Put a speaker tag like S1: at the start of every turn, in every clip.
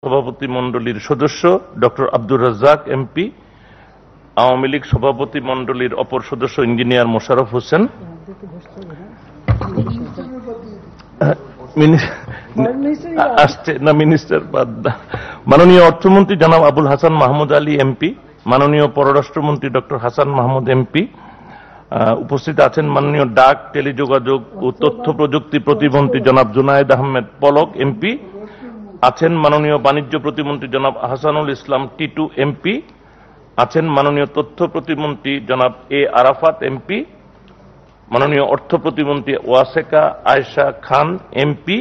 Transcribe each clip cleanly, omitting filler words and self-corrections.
S1: সভাপতি মণ্ডলীর সদস্য ডক্টর আব্দুর রাজ্জাক এমপি, আওয়ামী লীগ সভাপতি মণ্ডলীর অপর সদস্য ইঞ্জিনিয়ার মোশাররফ হোসেন, আসছে না মিনিস্টার বাদ, মাননীয় অর্থমন্ত্রী জনাব আবুল হাসান মাহমুদ আলী এমপি, মাননীয় পররাষ্ট্রমন্ত্রী ডক্টর হাসান মাহমুদ এমপি, উপস্থিত আছেন মাননীয় ডাক, টেলিযোগাযোগ ও তথ্য প্রযুক্তি প্রতিমন্ত্রী জনাব জুনায়েদ আহমেদ পলক এমপি, আছেন মাননীয় বাণিজ্য প্রতিমন্ত্রী জনাব আহসানুল ইসলাম টিটু এমপি, আছেন মাননীয় তথ্য প্রতিমন্ত্রী জনাব এ আরাফাত এমপি, মাননীয় অর্থ প্রতিমন্ত্রী ওয়াসেকা আয়েশা খান এমপি,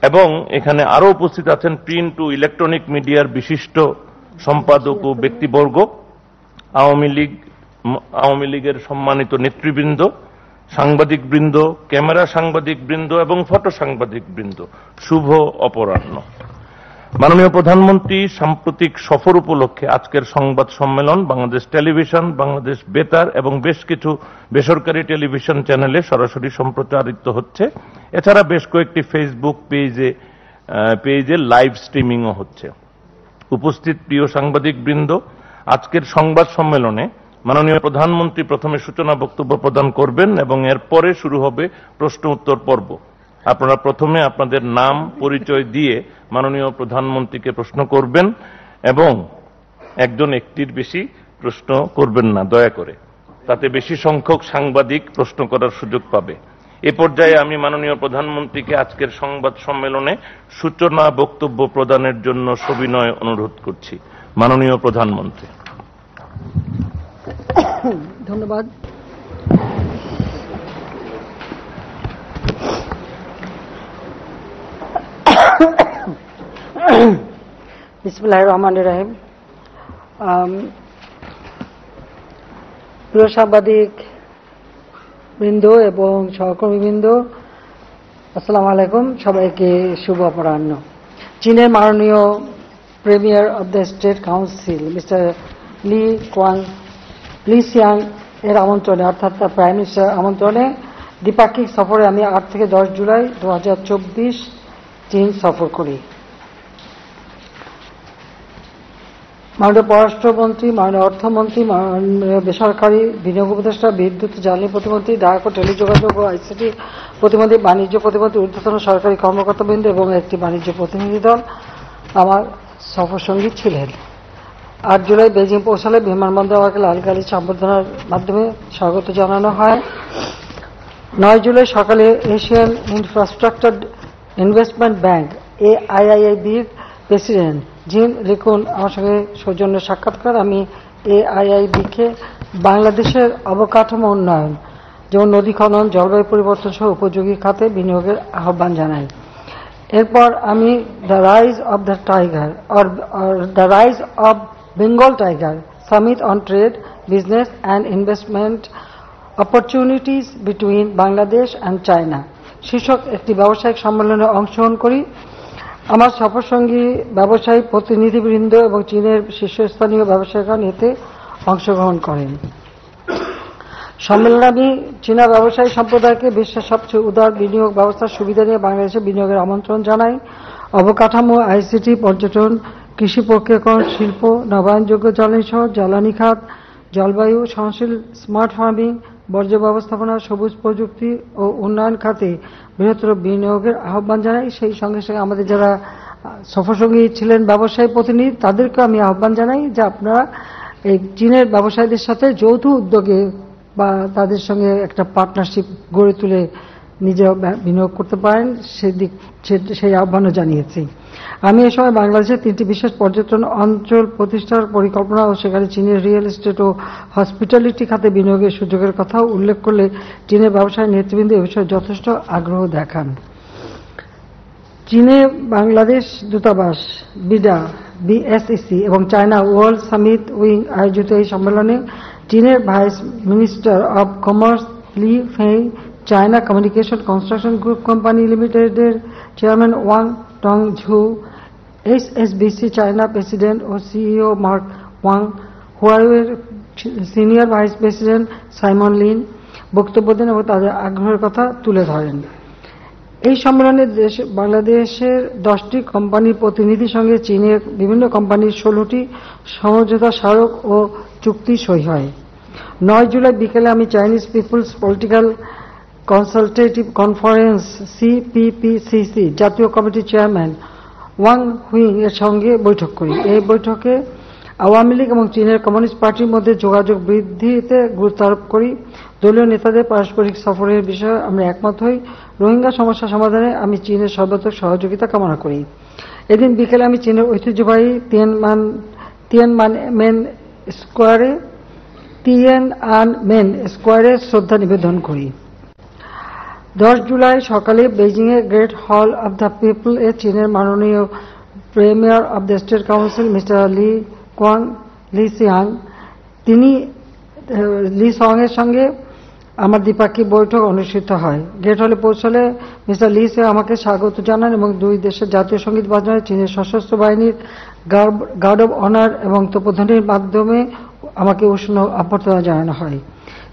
S1: এবং এখানে আরো উপস্থিত আছেন প্রিন্ট ও ইলেকট্রনিক মিডিয়ার বিশিষ্ট সম্পাদক ও ব্যক্তিবর্গ, আওয়ামী লীগের সম্মানিত নেতৃবৃন্দ, সাংবাদিকবৃন্দ, ক্যামেরা সাংবাদিকবৃন্দ এবং ফটো সাংবাদিকবৃন্দ, শুভ অপরাহ্ন। মাননীয় প্রধানমন্ত্রী সাম্প্রতিক সফর উপলক্ষে আজকের সংবাদ সম্মেলন বাংলাদেশ টেলিভিশন, বাংলাদেশ বেতার এবং বেশ কিছু বেসরকারি টেলিভিশন চ্যানেলে সরাসরি সম্প্রচারিত হচ্ছে। এছাড়া বেশ কয়েকটি ফেসবুক পেজে লাইভ স্ট্রিমিংও হচ্ছে। উপস্থিত প্রিয় সাংবাদিকবৃন্দ, আজকের সংবাদ সম্মেলনে মাননীয় প্রধানমন্ত্রী প্রথমে সূচনা বক্তব্য প্রদান করবেন এবং এরপরে শুরু হবে প্রশ্ন উত্তর পর্ব। আপনারা প্রথমে আপনাদের নাম পরিচয় দিয়ে মাননীয় প্রধানমন্ত্রীকে প্রশ্ন করবেন এবং একজন একটির বেশি প্রশ্ন করবেন না দয়া করে, তাতে বেশি সংখ্যক সাংবাদিক প্রশ্ন করার সুযোগ পাবে। এ পর্যায়ে আমি মাননীয় প্রধানমন্ত্রীকে আজকের সংবাদ সম্মেলনে সূচনা বক্তব্য প্রদানের জন্য সবিনয় অনুরোধ করছি। মাননীয় প্রধানমন্ত্রী।
S2: ধন্যবাদ। বিসমিল্লাহির রহমানির রহিম। প্রিয় সাংবাদিক বৃন্দ এবং সহকর্মীবৃন্দ, আসসালামু আলাইকুম। সবাইকে শুভ অপরাহ্ন। চীনের মাননীয় premier of the state council mister Lee Siang এর আমন্ত্রণে, অর্থাৎ প্রাইম মিনিস্টার আমন্ত্রণে দ্বিপাক্ষিক সফরে আমি 8 থেকে 10 জুলাই 2024 চীন সফর করি। মাননীয় পররাষ্ট্রমন্ত্রী, মাননীয় অর্থমন্ত্রী, মাননীয় বেসরকারি বিনিয়োগ উপদেষ্টা, বিদ্যুৎ জ্বালানি প্রতিমন্ত্রী, ডাক ও টেলিযোগাযোগ ও আইসিটি প্রতিমন্ত্রী, বাণিজ্য প্রতিমন্ত্রী, ঊর্ধ্বতন সরকারি কর্মকর্তাবৃন্দ এবং একটি বাণিজ্য প্রতিনিধি দল আমার সফরসঙ্গী ছিলেন। 8 জুলাই বেজিং পৌঁছালে বিমানবন্দরে আমাকে লাল গালি সম্বর্ধনার মাধ্যমে স্বাগত জানানো হয়। 9 জুলাই সকালে এশিয়ান ইনফ্রাস্ট্রাকচার ইনভেস্টমেন্ট ব্যাংক AIIB-র প্রেসিডেন্ট জিন লিকুন আমার সঙ্গে সৌজন্য সাক্ষাৎকার। আমি AIIB-কে বাংলাদেশের অবকাঠামো উন্নয়ন, যেমন নদী খনন, জলবায়ু পরিবর্তন সহ উপযোগী খাতে বিনিয়োগের আহ্বান জানাই। এরপর আমি the rise of the tiger the rise of Bengal tiger summit on trade, business and investment opportunities between Bangladesh and China শীর্ষক একটি ব্যবসায়িক সম্মেলনে অংশগ্রহণ করি। আমার সফরসঙ্গী ব্যবসায়ী প্রতিনিধিবৃন্দ এবং চীনের শীর্ষস্থানীয় ব্যবসায়ীরা এতে অংশগ্রহণ করেন। সম্মেলনে আমি চীনা ব্যবসায়ী সম্প্রদায়কে বিশ্বের সবচেয়ে উদার বিনিয়োগ ব্যবস্থার সুবিধা নিয়ে বাংলাদেশে বিনিয়োগের আমন্ত্রণ জানাই। অবকাঠামো, আইসিটি, পর্যটন, কৃষি প্রক্রিয়াকরণ, শিল্প, নবায়নযোগ্য জ্বালানি সহ জ্বালানি খাত, জলবায়ু সহনশীল, স্মার্ট ফার্মিং, বর্জ্য ব্যবস্থাপনা, সবুজ প্রযুক্তি ও উন্নয়ন খাতে বৃহত্তর বিনিয়োগের আহ্বান জানাই। সেই সঙ্গে সঙ্গে আমাদের যারা সফরসঙ্গী ছিলেন ব্যবসায়ী প্রতিনিধি, তাদেরকে আমি আহ্বান জানাই যে আপনারা এই চীনের ব্যবসায়ীদের সাথে যৌথ উদ্যোগে বা তাদের সঙ্গে একটা পার্টনারশিপ গড়ে তুলে নিজেরা বিনিয়োগ করতে পারেন, সেই আহ্বানও জানিয়েছি। আমি এ সময় বাংলাদেশের 3টি বিশেষ পর্যটন অঞ্চল প্রতিষ্ঠার পরিকল্পনা ও সেখানে চীনের রিয়েল এস্টেট ও হসপিটালিটি খাতে বিনিয়োগের সুযোগের কথাও উল্লেখ করলে চীনের ব্যবসায়ী নেতৃবৃন্দ এ বিষয়ে যথেষ্ট আগ্রহ দেখান। চীনে বাংলাদেশ দূতাবাস, BSEC এবং চায়না ওয়ার্ল্ড সামিট উইং আয়োজিত এই সম্মেলনে চীনের vice minister of commerce Li Fei, China communication construction group company লিমিটেডের chairman Wang Tongzhu, HSBC China president ও CEO মার্ক ওয়াং, হুয়াওয়ের senior vice president Simon Lin বক্তব্য দেন এবং তাদের আগ্রহের কথা তুলে ধরেন। এই সম্মেলনে বাংলাদেশের 10টি কোম্পানির প্রতিনিধির সঙ্গে চীনের বিভিন্ন কোম্পানির 16টি সমঝোতা স্মারক ও চুক্তি সই হয়। 9 জুলাই বিকেলে আমি Chinese people's political consultative conference CPPCC জাতীয় কমিটির চেয়ারম্যান ওয়াং হুইং এর সঙ্গে বৈঠক করি। এই বৈঠকে আওয়ামী লীগ এবং চীনের কমিউনিস্ট পার্টির মধ্যে যোগাযোগ বৃদ্ধিতে গুরুত্ব আরোপ করি। দলীয় নেতাদের পারস্পরিক সফরের বিষয়ে আমরা একমত হই। রোহিঙ্গা সমস্যা সমাধানে আমি চীনের সর্বাত্মক সহযোগিতা কামনা করি। এদিন বিকেলে আমি চীনের ঐতিহ্যবাহী তিয়ানমেন স্কোয়ারে শ্রদ্ধা নিবেদন করি। 10 জুলাই সকালে বেইজিংয়ের গ্রেট হল অব দ্য পিপল এ চীনের মাননীয় premier of the state council mister Lee Siang এর সঙ্গে আমার দ্বিপাক্ষিক বৈঠক অনুষ্ঠিত হয়। গেট হলে পৌঁছলে মিস্টার লি সিয়াং আমাকে স্বাগত জানান এবং দুই দেশের জাতীয় সঙ্গীত বাজনায় চীনের সশস্ত্র বাহিনীর গার্ড অব অনার এবং তোপধ্বনির মাধ্যমে আমাকে উষ্ণ অভ্যর্থনা জানানো হয়।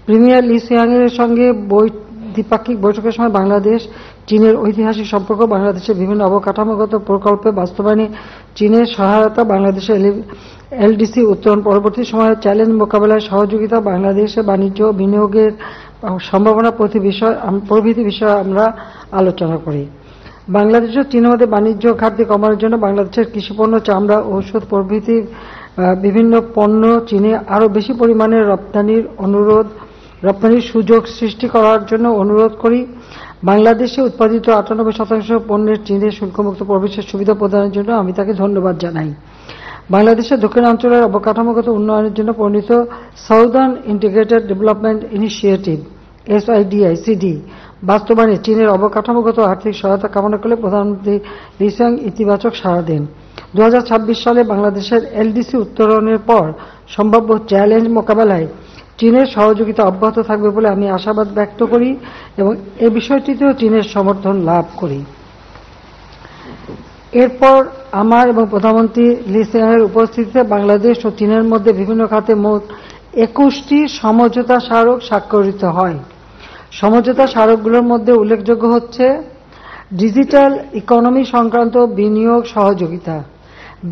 S2: প্রিমিয়ার লি সিয়াং এর সঙ্গে দ্বিপাক্ষিক বৈঠকের সময় বাংলাদেশ চীনের ঐতিহাসিক সম্পর্ক, বাংলাদেশের বিভিন্ন অবকাঠামোগত প্রকল্পে বাস্তবায়নে চীনের সহায়তা, বাংলাদেশের এলডিসি উত্তরণ পরবর্তী সময়ে চ্যালেঞ্জ মোকাবেলায় সহযোগিতা, বাংলাদেশে বাণিজ্য বিনিয়োগের সম্ভাবনা প্রভৃতি বিষয়ে আমরা আলোচনা করি। বাংলাদেশ ও চীনের মধ্যে বাণিজ্য ঘাটতি কমানোর জন্য বাংলাদেশের কৃষিপণ্য, চামড়া, ঔষধ প্রভৃতি বিভিন্ন পণ্য চীনে আরও বেশি পরিমাণে রপ্তানির সুযোগ সৃষ্টি করার জন্য অনুরোধ করি। বাংলাদেশে উৎপাদিত 98% পণ্যের চীনে শুল্কমুক্ত প্রবেশের সুবিধা প্রদানের জন্য আমি তাকে ধন্যবাদ জানাই। বাংলাদেশের দক্ষিণাঞ্চলের অবকাঠামোগত উন্নয়নের জন্য প্রণীত southern integrated development initiative SIDICD বাস্তবায়নে চীনের অবকাঠামোগত আর্থিক সহায়তা কামনা করলে প্রধানমন্ত্রী লি সিয়াং ইতিবাচক সাড়া দেন। 2026 সালে বাংলাদেশের এলডিসি উত্তরণের পর সম্ভাব্য চ্যালেঞ্জ মোকাবেলায় চীনের সহযোগিতা অব্যাহত থাকবে বলে আমি আশাবাদ ব্যক্ত করি এবং এই বিষয়টিতেও চীনের সমর্থন লাভ করি। এরপর আমার এবং প্রধানমন্ত্রী লি সিয়াংয়ের উপস্থিতিতে বাংলাদেশ ও চীনের মধ্যে বিভিন্ন খাতে মোট 21টি সমঝোতা স্মারক স্বাক্ষরিত হয়। সমঝোতা স্মারকগুলোর মধ্যে উল্লেখযোগ্য হচ্ছে ডিজিটাল ইকোনমি সংক্রান্ত বিনিয়োগ সহযোগিতা,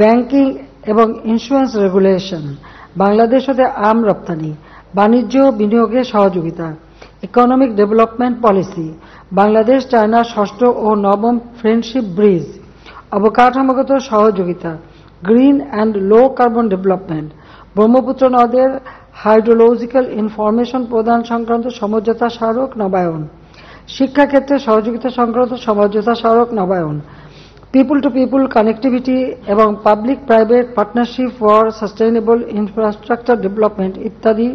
S2: ব্যাংকিং এবং ইন্স্যুরেন্স রেগুলেশন, বাংলাদেশ হতে আম রপ্তানি, বাণিজ্য বিনিয়োগের সহযোগিতা, economic development policy, Bangladesh China 6ষ্ঠ ও 9ম ফ্রেন্ডশিপ ব্রিজ, অবকাঠামোগত সহযোগিতা, green and low carbon development, Brahmaputra নদের হাইড্রোলজিক্যাল ইনফরমেশন প্রদান সংক্রান্ত সমঝোতা স্মারক নবায়ন, শিক্ষাক্ষেত্রে সহযোগিতা সংক্রান্ত সমঝোতা স্মারক নবায়ন, পিপুল টু পিপুল কানেক্টিভিটি এবং public private partnership for sustainable infrastructure development ইত্যাদি।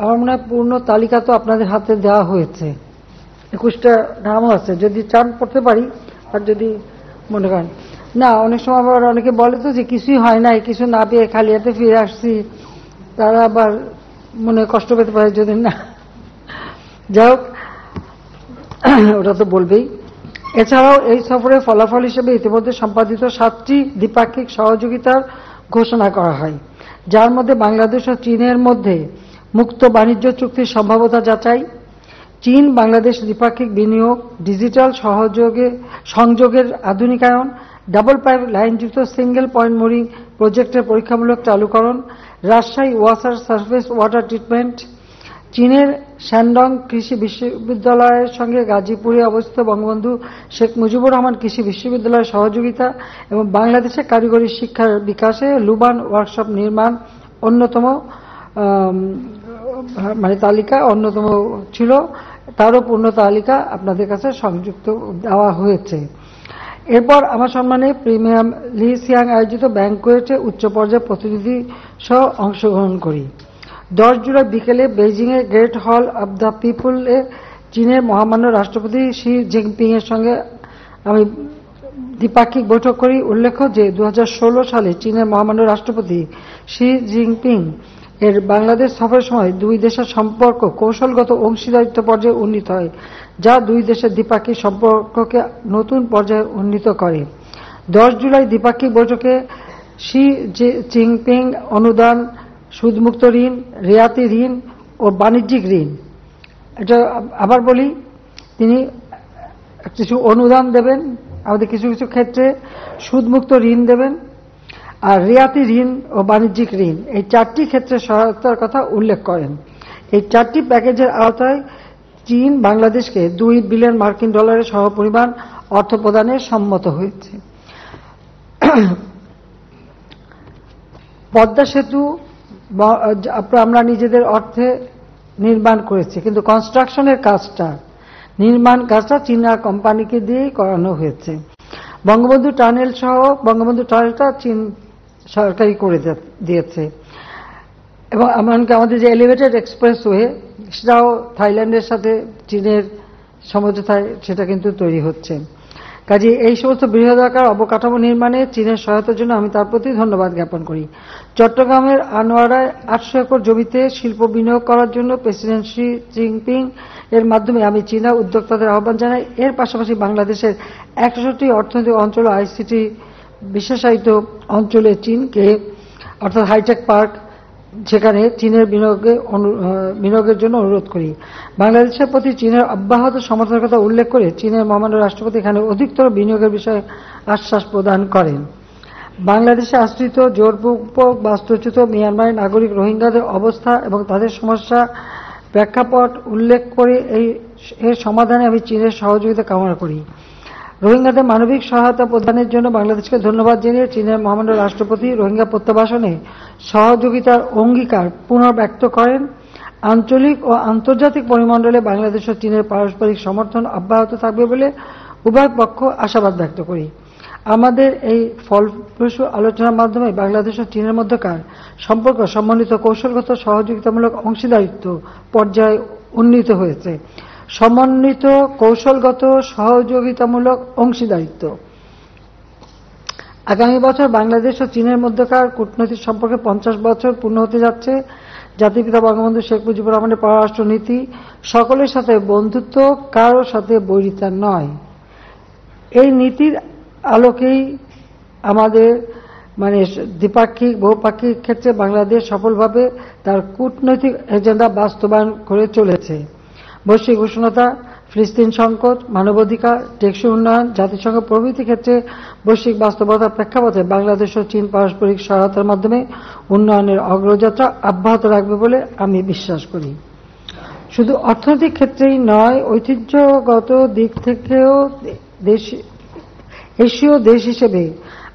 S2: আমার মনে হয় পূর্ণ তালিকা তো আপনাদের হাতে দেওয়া হয়েছে, 21টা নামও আছে, যদি চান পড়তে পারি। আর যদি মনে করেন না, অনেক সময় আবার অনেকে বলে তো যে কিছুই হয় নাই, কিছু না পেয়ে খালি হাতে ফিরে আসছি, তারা আবার মনে কষ্ট পেতে পারে যদি না। যাই হোক, ওটা তো বলবেই। এছাড়াও এই সফরের ফলাফল হিসেবে ইতিমধ্যে সম্পাদিত 7টি দ্বিপাক্ষিক সহযোগিতার ঘোষণা করা হয়, যার মধ্যে বাংলাদেশ ও চীনের মধ্যে মুক্ত বাণিজ্য চুক্তির সম্ভাব্যতা যাচাই, চীন বাংলাদেশ দ্বিপাক্ষিক বিনিয়োগ, ডিজিটাল সংযোগের আধুনিকায়ন, ডাবল পাইপ লাইনযুক্ত সিঙ্গেল পয়েন্ট মোরিং প্রজেক্টের পরীক্ষামূলক চালুকরণ, রাজশাহী ওয়াসার সার্ফেস ওয়াটার ট্রিটমেন্ট, চীনের শ্যানডং কৃষি বিশ্ববিদ্যালয়ের সঙ্গে গাজীপুরে অবস্থিত বঙ্গবন্ধু শেখ মুজিবুর রহমান কৃষি বিশ্ববিদ্যালয়ের সহযোগিতা এবং বাংলাদেশের কারিগরি শিক্ষার বিকাশে লুবান ওয়ার্কশপ নির্মাণ অন্যতম তালিকা অন্যতম ছিল, তারও পূর্ণ তালিকা আপনাদের কাছে সংযুক্ত দেওয়া হয়েছে। এরপর আমার সম্মানে প্রিমিয়ার লি সিয়াং আয়োজিত ব্যাংকোয়েটে উচ্চ পর্যায়ের প্রতিনিধি সহ অংশগ্রহণ করি। 10 জুলাই বিকেলে বেইজিংয়ের গ্রেট হল অব দ্য পিপল এ চীনের মহামান্য রাষ্ট্রপতি শি জিনপিং এর সঙ্গে আমি দ্বিপাক্ষিক বৈঠক করি। উল্লেখ্য যে 2016 সালে চীনের মহামান্য রাষ্ট্রপতি শি জিনপিং এর বাংলাদেশ সফরের সময় দুই দেশের সম্পর্ক কৌশলগত অংশীদারিত্ব পর্যায়ে উন্নীত হয়, যা দুই দেশের দ্বিপাক্ষিক সম্পর্ককে নতুন পর্যায়ে উন্নীত করে। 10 জুলাই দ্বিপাক্ষিক বৈঠকে শি জিনপিং অনুদান, সুদমুক্ত ঋণ, রেয়াতি ঋণ ও বাণিজ্যিক ঋণ, এটা আবার বলি, তিনি কিছু অনুদান দেবেন, আমাদের কিছু কিছু ক্ষেত্রে সুদমুক্ত ঋণ দেবেন, আর রিয়াতি ঋণ ও বাণিজ্যিক ঋণ, এই 4টি ক্ষেত্রে সহায়তার কথা উল্লেখ করেন। এই 4টি প্যাকেজের আওতায় চীন বাংলাদেশকে $2 বিলিয়ন সমপরিমাণ অর্থ প্রদানে সম্মত হয়েছে। পদ্মা সেতু আমরা নিজেদের অর্থে নির্মাণ করেছি, কিন্তু কনস্ট্রাকশনের কাজটা, নির্মাণ কাজটা চীনা কোম্পানিকে দিয়েই করানো হয়েছে। বঙ্গবন্ধু টানেল সহ বঙ্গবন্ধু টানেলটা চীন সরকারই করে দিয়েছে, এবং এমনকি আমাদের যে এলিভেটেড এক্সপ্রেসওয়ে সেটাও থাইল্যান্ডের সাথে চীনের সমঝোতায় সেটা কিন্তু তৈরি হচ্ছে। কাজে এই সমস্ত বৃহদাকার অবকাঠামো নির্মাণে চীনের সহায়তার জন্য আমি তার প্রতি ধন্যবাদ জ্ঞাপন করি। চট্টগ্রামের আনোয়ারায় 800 একর জমিতে শিল্প বিনিয়োগ করার জন্য প্রেসিডেন্ট শি জিনপিং এর মাধ্যমে আমি চীনা উদ্যোক্তাদের আহ্বান জানাই। এর পাশাপাশি বাংলাদেশের 61টি অর্থনৈতিক অঞ্চল ও আইসিটি বিশেষায়িত অঞ্চলে চীনকে, অর্থাৎ হাইটেক পার্ক, সেখানে চীনের বিনিয়োগের জন্য অনুরোধ করি। বাংলাদেশের প্রতি চীনের অব্যাহত সমর্থনের কথা উল্লেখ করে চীনের মহামান্য রাষ্ট্রপতি এখানে অধিকতর বিনিয়োগের বিষয়ে আশ্বাস প্রদান করেন। বাংলাদেশে আশ্রিত জোরপূর্বক বাস্তুচ্যুত মিয়ানমারের নাগরিক রোহিঙ্গাদের অবস্থা এবং তাদের সমস্যা প্রেক্ষাপট উল্লেখ করে এর সমাধানে আমি চীনের সহযোগিতা কামনা করি। রোহিঙ্গাদের মানবিক সহায়তা প্রদানের জন্য বাংলাদেশকে ধন্যবাদ জানিয়ে চীনের মহামান্য রাষ্ট্রপতি রোহিঙ্গা প্রত্যাবাসনে সহযোগিতার অঙ্গীকার পুনর্ব্যক্ত করেন। আঞ্চলিক ও আন্তর্জাতিক পরিমণ্ডলে বাংলাদেশ ও চীনের পারস্পরিক সমর্থন অব্যাহত থাকবে বলে উভয় পক্ষ আশাবাদ ব্যক্ত করি। আমাদের এই ফলপ্রসূ আলোচনার মাধ্যমে বাংলাদেশ ও চীনের মধ্যকার সম্পর্ক সমন্বিত কৌশলগত সহযোগিতামূলক অংশীদারিত্ব পর্যায়ে উন্নীত হয়েছে। সমন্বিত কৌশলগত সহযোগিতামূলক অংশীদারিত্ব। আগামী বছর বাংলাদেশ ও চীনের মধ্যকার কূটনৈতিক সম্পর্কে 50 বছর পূর্ণ হতে যাচ্ছে। জাতিপিতা বঙ্গবন্ধু শেখ মুজিবুর রহমানের পররাষ্ট্র নীতি সকলের সাথে বন্ধুত্ব, কারোর সাথে বৈরিতা নয়, এই নীতির আলোকেই আমাদের দ্বিপাক্ষিক বহুপাক্ষিক ক্ষেত্রে বাংলাদেশ সফলভাবে তার কূটনৈতিক এজেন্ডা বাস্তবায়ন করে চলেছে। বৈশ্বিক উষ্ণতা, ফিলিস্তিন সংকট, মানবাধিকার, টেকসই উন্নয়ন, জাতিসংঘ প্রভৃতি ক্ষেত্রে বৈশ্বিক বাস্তবতার প্রেক্ষাপটে বাংলাদেশ ও চীন পারস্পরিক সহায়তার মাধ্যমে উন্নয়নের অগ্রযাত্রা অব্যাহত রাখবে বলে আমি বিশ্বাস করি। শুধু অর্থনৈতিক ক্ষেত্রেই নয়, ঐতিহ্যগত দিক থেকেও এশীয় দেশ হিসেবে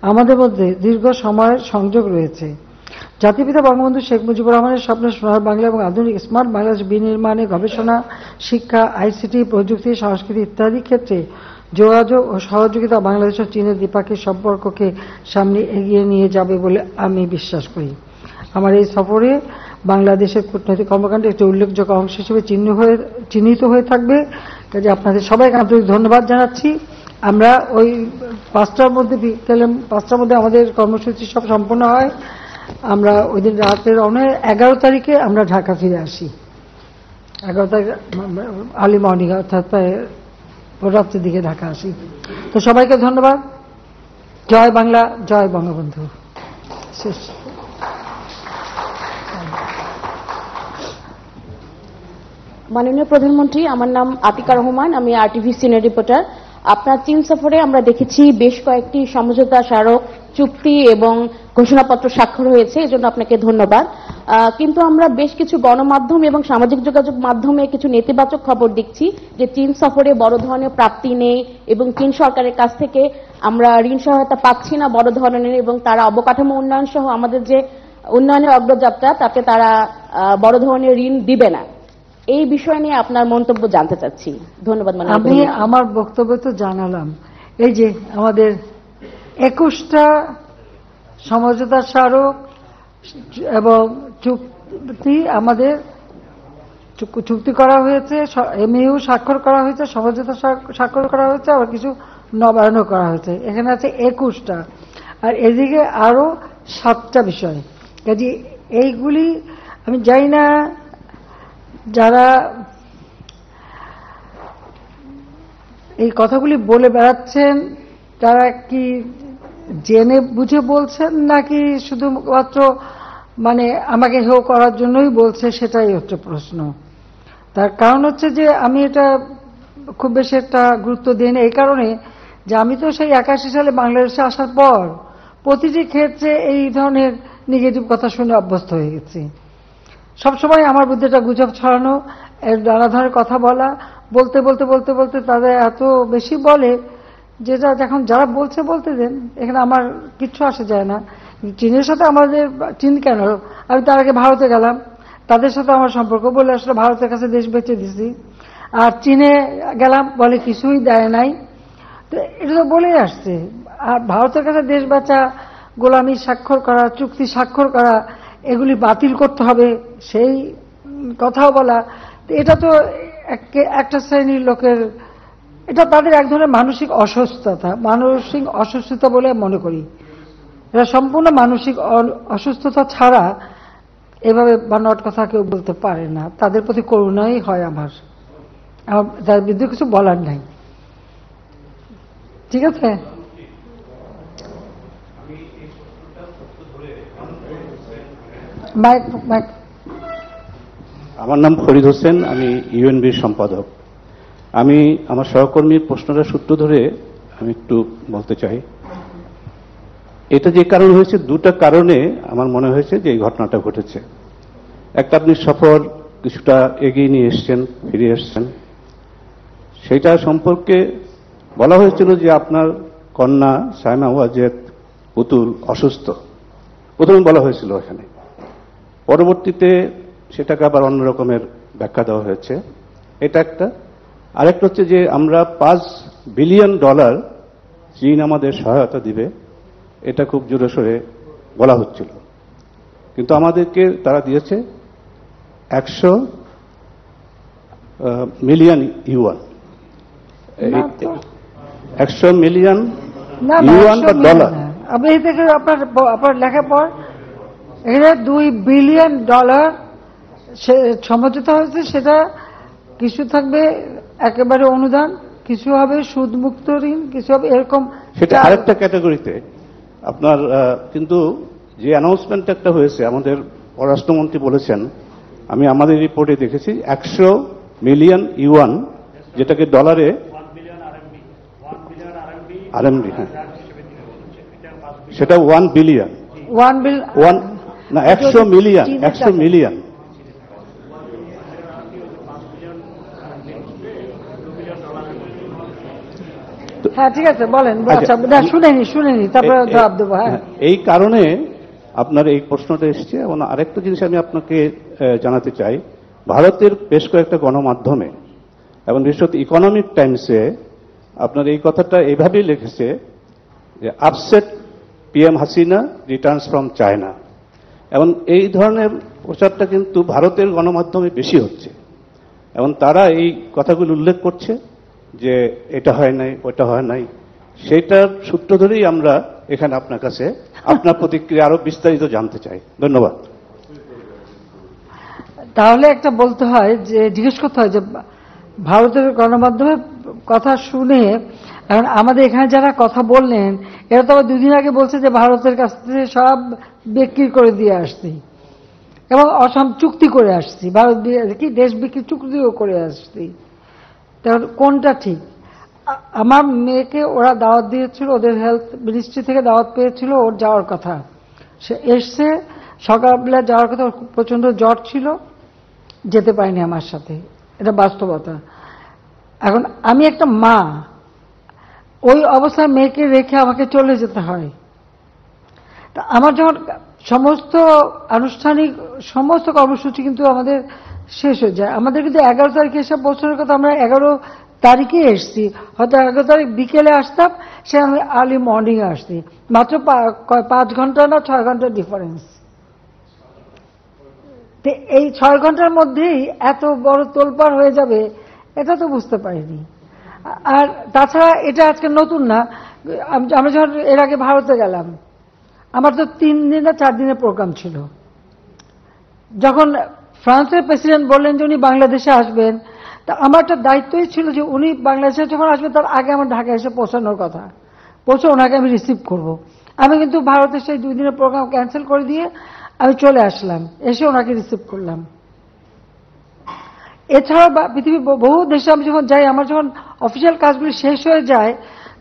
S2: আমাদের মধ্যে দীর্ঘ সময়ের সংযোগ রয়েছে। জাতিপিতা বঙ্গবন্ধু শেখ মুজিবুর রহমানের স্বপ্নে সোনার বাংলা এবং আধুনিক স্মার্ট বাংলাদেশ বিনির্মাণে গবেষণা, শিক্ষা, আইসিটি, প্রযুক্তি, সংস্কৃতি ইত্যাদি ক্ষেত্রে যোগাযোগ ও সহযোগিতা বাংলাদেশ ও চীনের দ্বিপাক্ষিক সম্পর্ককে সামনে এগিয়ে নিয়ে যাবে বলে আমি বিশ্বাস করি। আমার এই সফরে বাংলাদেশের কূটনৈতিক কর্মকাণ্ডে একটি উল্লেখযোগ্য অংশ হিসেবে চিহ্নিত হয়ে থাকবে। কাজে আপনাদের সবাইকে আন্তরিক ধন্যবাদ জানাচ্ছি। আমরা ওই 5টার মধ্যে, বিকেলে 5টার মধ্যে আমাদের কর্মসূচি সব সম্পন্ন হয়। আমরা ওই দিন রাতের 11 তারিখে আমরা ঢাকা ফিরে আসি। 11 তারিখ আর্লি মর্নিং, অর্থাৎ রাত্রের দিকে ঢাকা আসি। তো সবাইকে ধন্যবাদ। জয় বাংলা, জয় বঙ্গবন্ধু। শেষ।
S3: মাননীয় প্রধানমন্ত্রী, আমার নাম আতিকা রহমান, আমি RTV সিনিয়র রিপোর্টার। আপনার চীন সফরে আমরা দেখেছি বেশ কয়েকটি সমঝোতা স্মারক, চুক্তি এবং ঘোষণাপত্র স্বাক্ষর হয়েছে, এজন্য আপনাকে ধন্যবাদ। কিন্তু আমরা বেশ কিছু গণমাধ্যম এবং সামাজিক যোগাযোগ মাধ্যমে কিছু নেতিবাচক খবর দেখছি যে চীন সফরে বড় ধরনের প্রাপ্তি নেই এবং চীন সরকারের কাছ থেকে আমরা ঋণ সহায়তা পাচ্ছি না বড় ধরনের, এবং তারা অবকাঠামো উন্নয়ন সহ আমাদের যে উন্নয়নের অগ্রযাত্রা তাতে তারা বড় ধরনের ঋণ দিবে না। এই বিষয় নিয়ে আপনার মন্তব্য জানতে চাচ্ছি। ধন্যবাদ।
S2: আমি আমার বক্তব্য তো জানালাম। এই যে আমাদের 21টা সমঝোতা স্মারক এবং চুক্তি আমাদের চুক্তি করা হয়েছে, এমইউ স্বাক্ষর করা হয়েছে, সমঝোতা স্বাক্ষর করা হয়েছে, আবার কিছু নবায়নও করা হয়েছে। এখানে আছে 21টা, আর এদিকে আরো 7টা বিষয়। কাজে এইগুলি আমি জানি না যারা এই কথাগুলি বলে বেড়াচ্ছেন তারা কি জেনে বুঝে বলছেন নাকি শুধুমাত্র আমাকে হেয় করার জন্যই বলছে, সেটাই হচ্ছে প্রশ্ন। তার কারণ হচ্ছে যে আমি এটা খুব বেশি একটা গুরুত্ব দিই না, এই কারণে যে আমি তো সেই 81 সালে বাংলাদেশে আসার পর প্রতিটি ক্ষেত্রে এই ধরনের নেগেটিভ কথা শুনে অভ্যস্ত হয়ে গেছি। সবসময় আমার বুদ্ধি একটা গুজব ছড়ানো, নানা ধরনের কথা বলা, বলতে বলতে বলতে বলতে তাদের এত বেশি বলে যেটা যখন যারা বলছে বলতে দেন, এখানে আমার কিচ্ছু আসে যায় না। চীনের সাথে আমাদের, চীন কেন, আমি তার আগে ভারতে গেলাম, তাদের সাথে আমার সম্পর্ক বলে আসলে ভারতের কাছে দেশ বেঁচে দিছি। আর চীনে গেলাম, বলে কিছুই দেয় নাই, তো এটা তো বলেই আসছে। আর ভারতের কাছে দেশ বেচা, গোলামি স্বাক্ষর করা, চুক্তি স্বাক্ষর করা, এগুলি বাতিল করতে হবে সেই কথাও বলা, এটা তো একটা শ্রেণীর লোকের, এটা তাদের এক ধরনের মানসিক অসুস্থতা বলে মনে করি। এটা সম্পূর্ণ মানসিক অসুস্থতা ছাড়া এভাবে বানোয়াট কথা কেউ বলতে পারে না। তাদের প্রতি করুণাই হয় আমার তার বিরুদ্ধে কিছু বলার নাই। ঠিক আছে,
S4: আমার নাম ফরিদ হোসেন, আমি ইউএনবির সম্পাদক। আমি আমার সহকর্মীর প্রশ্নটা সূত্র ধরে আমি একটু বলতে চাই। এটা যে কারণ হয়েছে, দুটা কারণে আমার মনে হয়েছে যে এই ঘটনাটা ঘটেছে। একটা, আপনি সফর কিছুটা এগিয়ে নিয়ে এসছেন, ফিরে এসছেন, সেটা সম্পর্কে বলা হয়েছিল যে আপনার কন্যা সায়মা ওয়াজেদ পুতুল অসুস্থ, প্রথমে বলা হয়েছিল এখানে। পরবর্তীতে সেটাকে আবার অন্য রকমের ব্যাখ্যা দেওয়া হয়েছে, এটা একটা। আরেকটা হচ্ছে যে আমরা $5 বিলিয়ন চীন আমাদের সহায়তা দিবে, এটা খুব জোরে সোরে বলা হচ্ছিল, কিন্তু আমাদেরকে তারা দিয়েছে 100 মিলিয়ন ইউয়ান। 100 মিলিয়ন ইউয়ান বা ডলার।
S2: আপনি আপনার লেখার পর এখানে $2 বিলিয়ন সমঝোতা হয়েছে। সেটা কিছু থাকবে একেবারে অনুদান, কিছু হবে সুদমুক্ত ঋণ, কিছু হবে এরকম,
S4: সেটা আরেকটা ক্যাটাগরিতে আপনার। কিন্তু যে অ্যানাউন্সমেন্ট একটা হয়েছে, আমাদের পররাষ্ট্রমন্ত্রী বলেছেন, আমি আমাদের রিপোর্টে দেখেছি 100 মিলিয়ন ইউয়ান, যেটাকে ডলারে আরএমবি, হ্যাঁ, সেটা 1 বিলিয়ন, 100 মিলিয়ন, 100 মিলিয়ন।
S2: হ্যাঁ ঠিক আছে, বলেন। শুনেনি তারপরে জবাব দেবো। হ্যাঁ,
S4: এই কারণে আপনার এই প্রশ্নটা এসছে। এবং আরেকটা জিনিস আমি আপনাকে জানাতে চাই, ভারতের বেশ কয়েকটা গণমাধ্যমে এবং বিশেষত ইকোনমিক টাইমসে আপনার এই কথাটা এইভাবেই লিখেছে যে upset PM Hasina Returns from China. এবং এই ধরনের প্রচারটা কিন্তু ভারতের গণমাধ্যমে বেশি হচ্ছে, এবং তারা এই কথাগুলো উল্লেখ করছে যে এটা হয় নাই, ওটা হয় নাই। সেটার সূত্র ধরেই আমরা এখানে আপনার কাছে আপনার প্রতিক্রিয়া আরো বিস্তারিত জানতে চাই। ধন্যবাদ।
S2: তাহলে একটা বলতে হয় যে, জিজ্ঞেস করতে হয় যে ভারতের গণমাধ্যমে কথা শুনে, এখন আমাদের এখানে যারা কথা বললেন এরা তো আবার 2 দিন আগে বলছে যে ভারতের কাছ থেকে সব বিক্রি করে দিয়ে আসছি এবং অসম চুক্তি করে আসছি, ভারত কি দেশ বিক্রি চুক্তিও করে আসছি। তাহলে কোনটা ঠিক? আমার মেয়েকে ওরা দাওয়াত দিয়েছিল, ওদের হেলথ মিনিস্ট্রি থেকে দাওয়াত পেয়েছিল, ওর যাওয়ার কথা। সে এসছে, সকালবেলা যাওয়ার কথা, ওর প্রচন্ড জ্বর ছিল, যেতে পারিনি আমার সাথে, এটা বাস্তবতা। এখন আমি একটা মা, ওই অবস্থায় মেয়েকে রেখে আমাকে চলে যেতে হয়। তা আমার যখন সমস্ত আনুষ্ঠানিক সমস্ত কর্মসূচি কিন্তু আমাদের শেষ হয়ে যায়। আমাদের কিন্তু 11 তারিখে এসে পৌঁছানোর কথা, আমরা 11 তারিখে এসছি, হয়তো 11 তারিখ বিকেলে আসতাম, সে আমি আর্লি মর্নিং আসছি, মাত্র 5 ঘন্টা না 6 ঘন্টার ডিফারেন্স। এই 6 ঘন্টার মধ্যেই এত বড় তোলপাড় হয়ে যাবে, এটা তো বুঝতে পারিনি। আর তাছাড়া এটা আজকে নতুন না, আমরা যখন এর আগে ভারতে গেলাম, আমার তো 3 দিন না 4 দিনের প্রোগ্রাম ছিল। যখন ফ্রান্সের প্রেসিডেন্ট বললেন যে উনি বাংলাদেশে আসবেন, তা আমার একটা দায়িত্বই ছিল যে উনি বাংলাদেশে যখন আসবেন তার আগে আমার ঢাকায় এসে পৌঁছানোর কথা, পৌঁছে ওনাকে আমি রিসিভ করব। আমি কিন্তু ভারতের সেই 2 দিনের প্রোগ্রাম ক্যান্সেল করে দিয়ে আমি চলে আসলাম, এসে ওনাকে রিসিভ করলাম। এছাড়া পৃথিবীর বহু দেশে আমি যখন যাই, আমার যখন অফিসিয়াল কাজগুলি শেষ হয়ে যায়,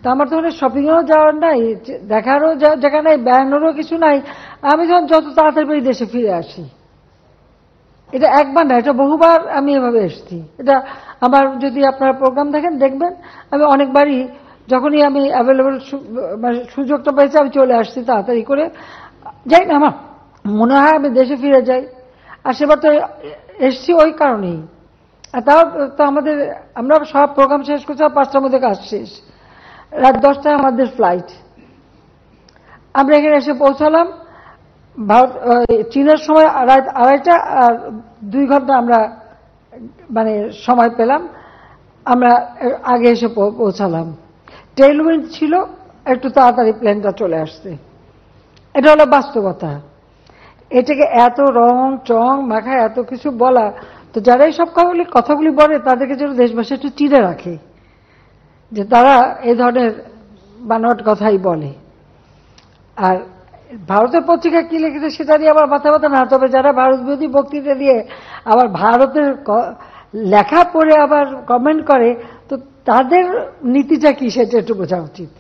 S2: তা আমার তখন শপিংয়েও যাওয়ার নাই, দেখারও জায়গা নাই, বেড়ানোরও কিছু নাই। আমি যখন যত তাড়াতাড়ি পারি দেশে ফিরে আসি। এটা একবার না, এটা বহুবার আমি এভাবে এসেছি। এটা আমার, যদি আপনারা প্রোগ্রাম দেখেন দেখবেন, আমি অনেকবারই যখনই আমি অ্যাভেলেবল সুযোগটা পেয়েছি আমি চলে আসছি তাড়াতাড়ি করে। যাই না, আমার মনে হয় আমি দেশে ফিরে যাই। আর সেবার তো এসছি ওই কারণেই। আর তাও তো আমরা সব প্রোগ্রাম শেষ করছি, 5টার মধ্যে কাজ শেষ, রাত 10টায় আমাদের ফ্লাইট। আমরা এখানে এসে পৌঁছালাম চীনের সময় রাত 2:30, আর 2 ঘন্টা আমরা সময় পেলাম, আমরা আগে এসে পৌঁছালাম। টেইলউইন্ড ছিল, একটু তাড়াতাড়ি প্লেনটা চলে আসছে। এটা হলো বাস্তবতা। এটাকে এত রং চং মাখায় এত কিছু বলা, তো যারা এই সব কথাগুলি বলে তাদেরকে যেন দেশবাসী একটু চিড়ে রাখে যে তারা এই ধরনের বানোয়াট কথাই বলে। আর ভারতের পত্রিকা কি লিখেছে সেটা নিয়ে আবার মাথা ব্যথা না। তবে যারা ভারত বিরোধী বক্তৃতা দিয়ে আবার ভারতের লেখা পড়ে আবার কমেন্ট করে, তো তাদের নীতিটা কি সেটা একটু বোঝা উচিত।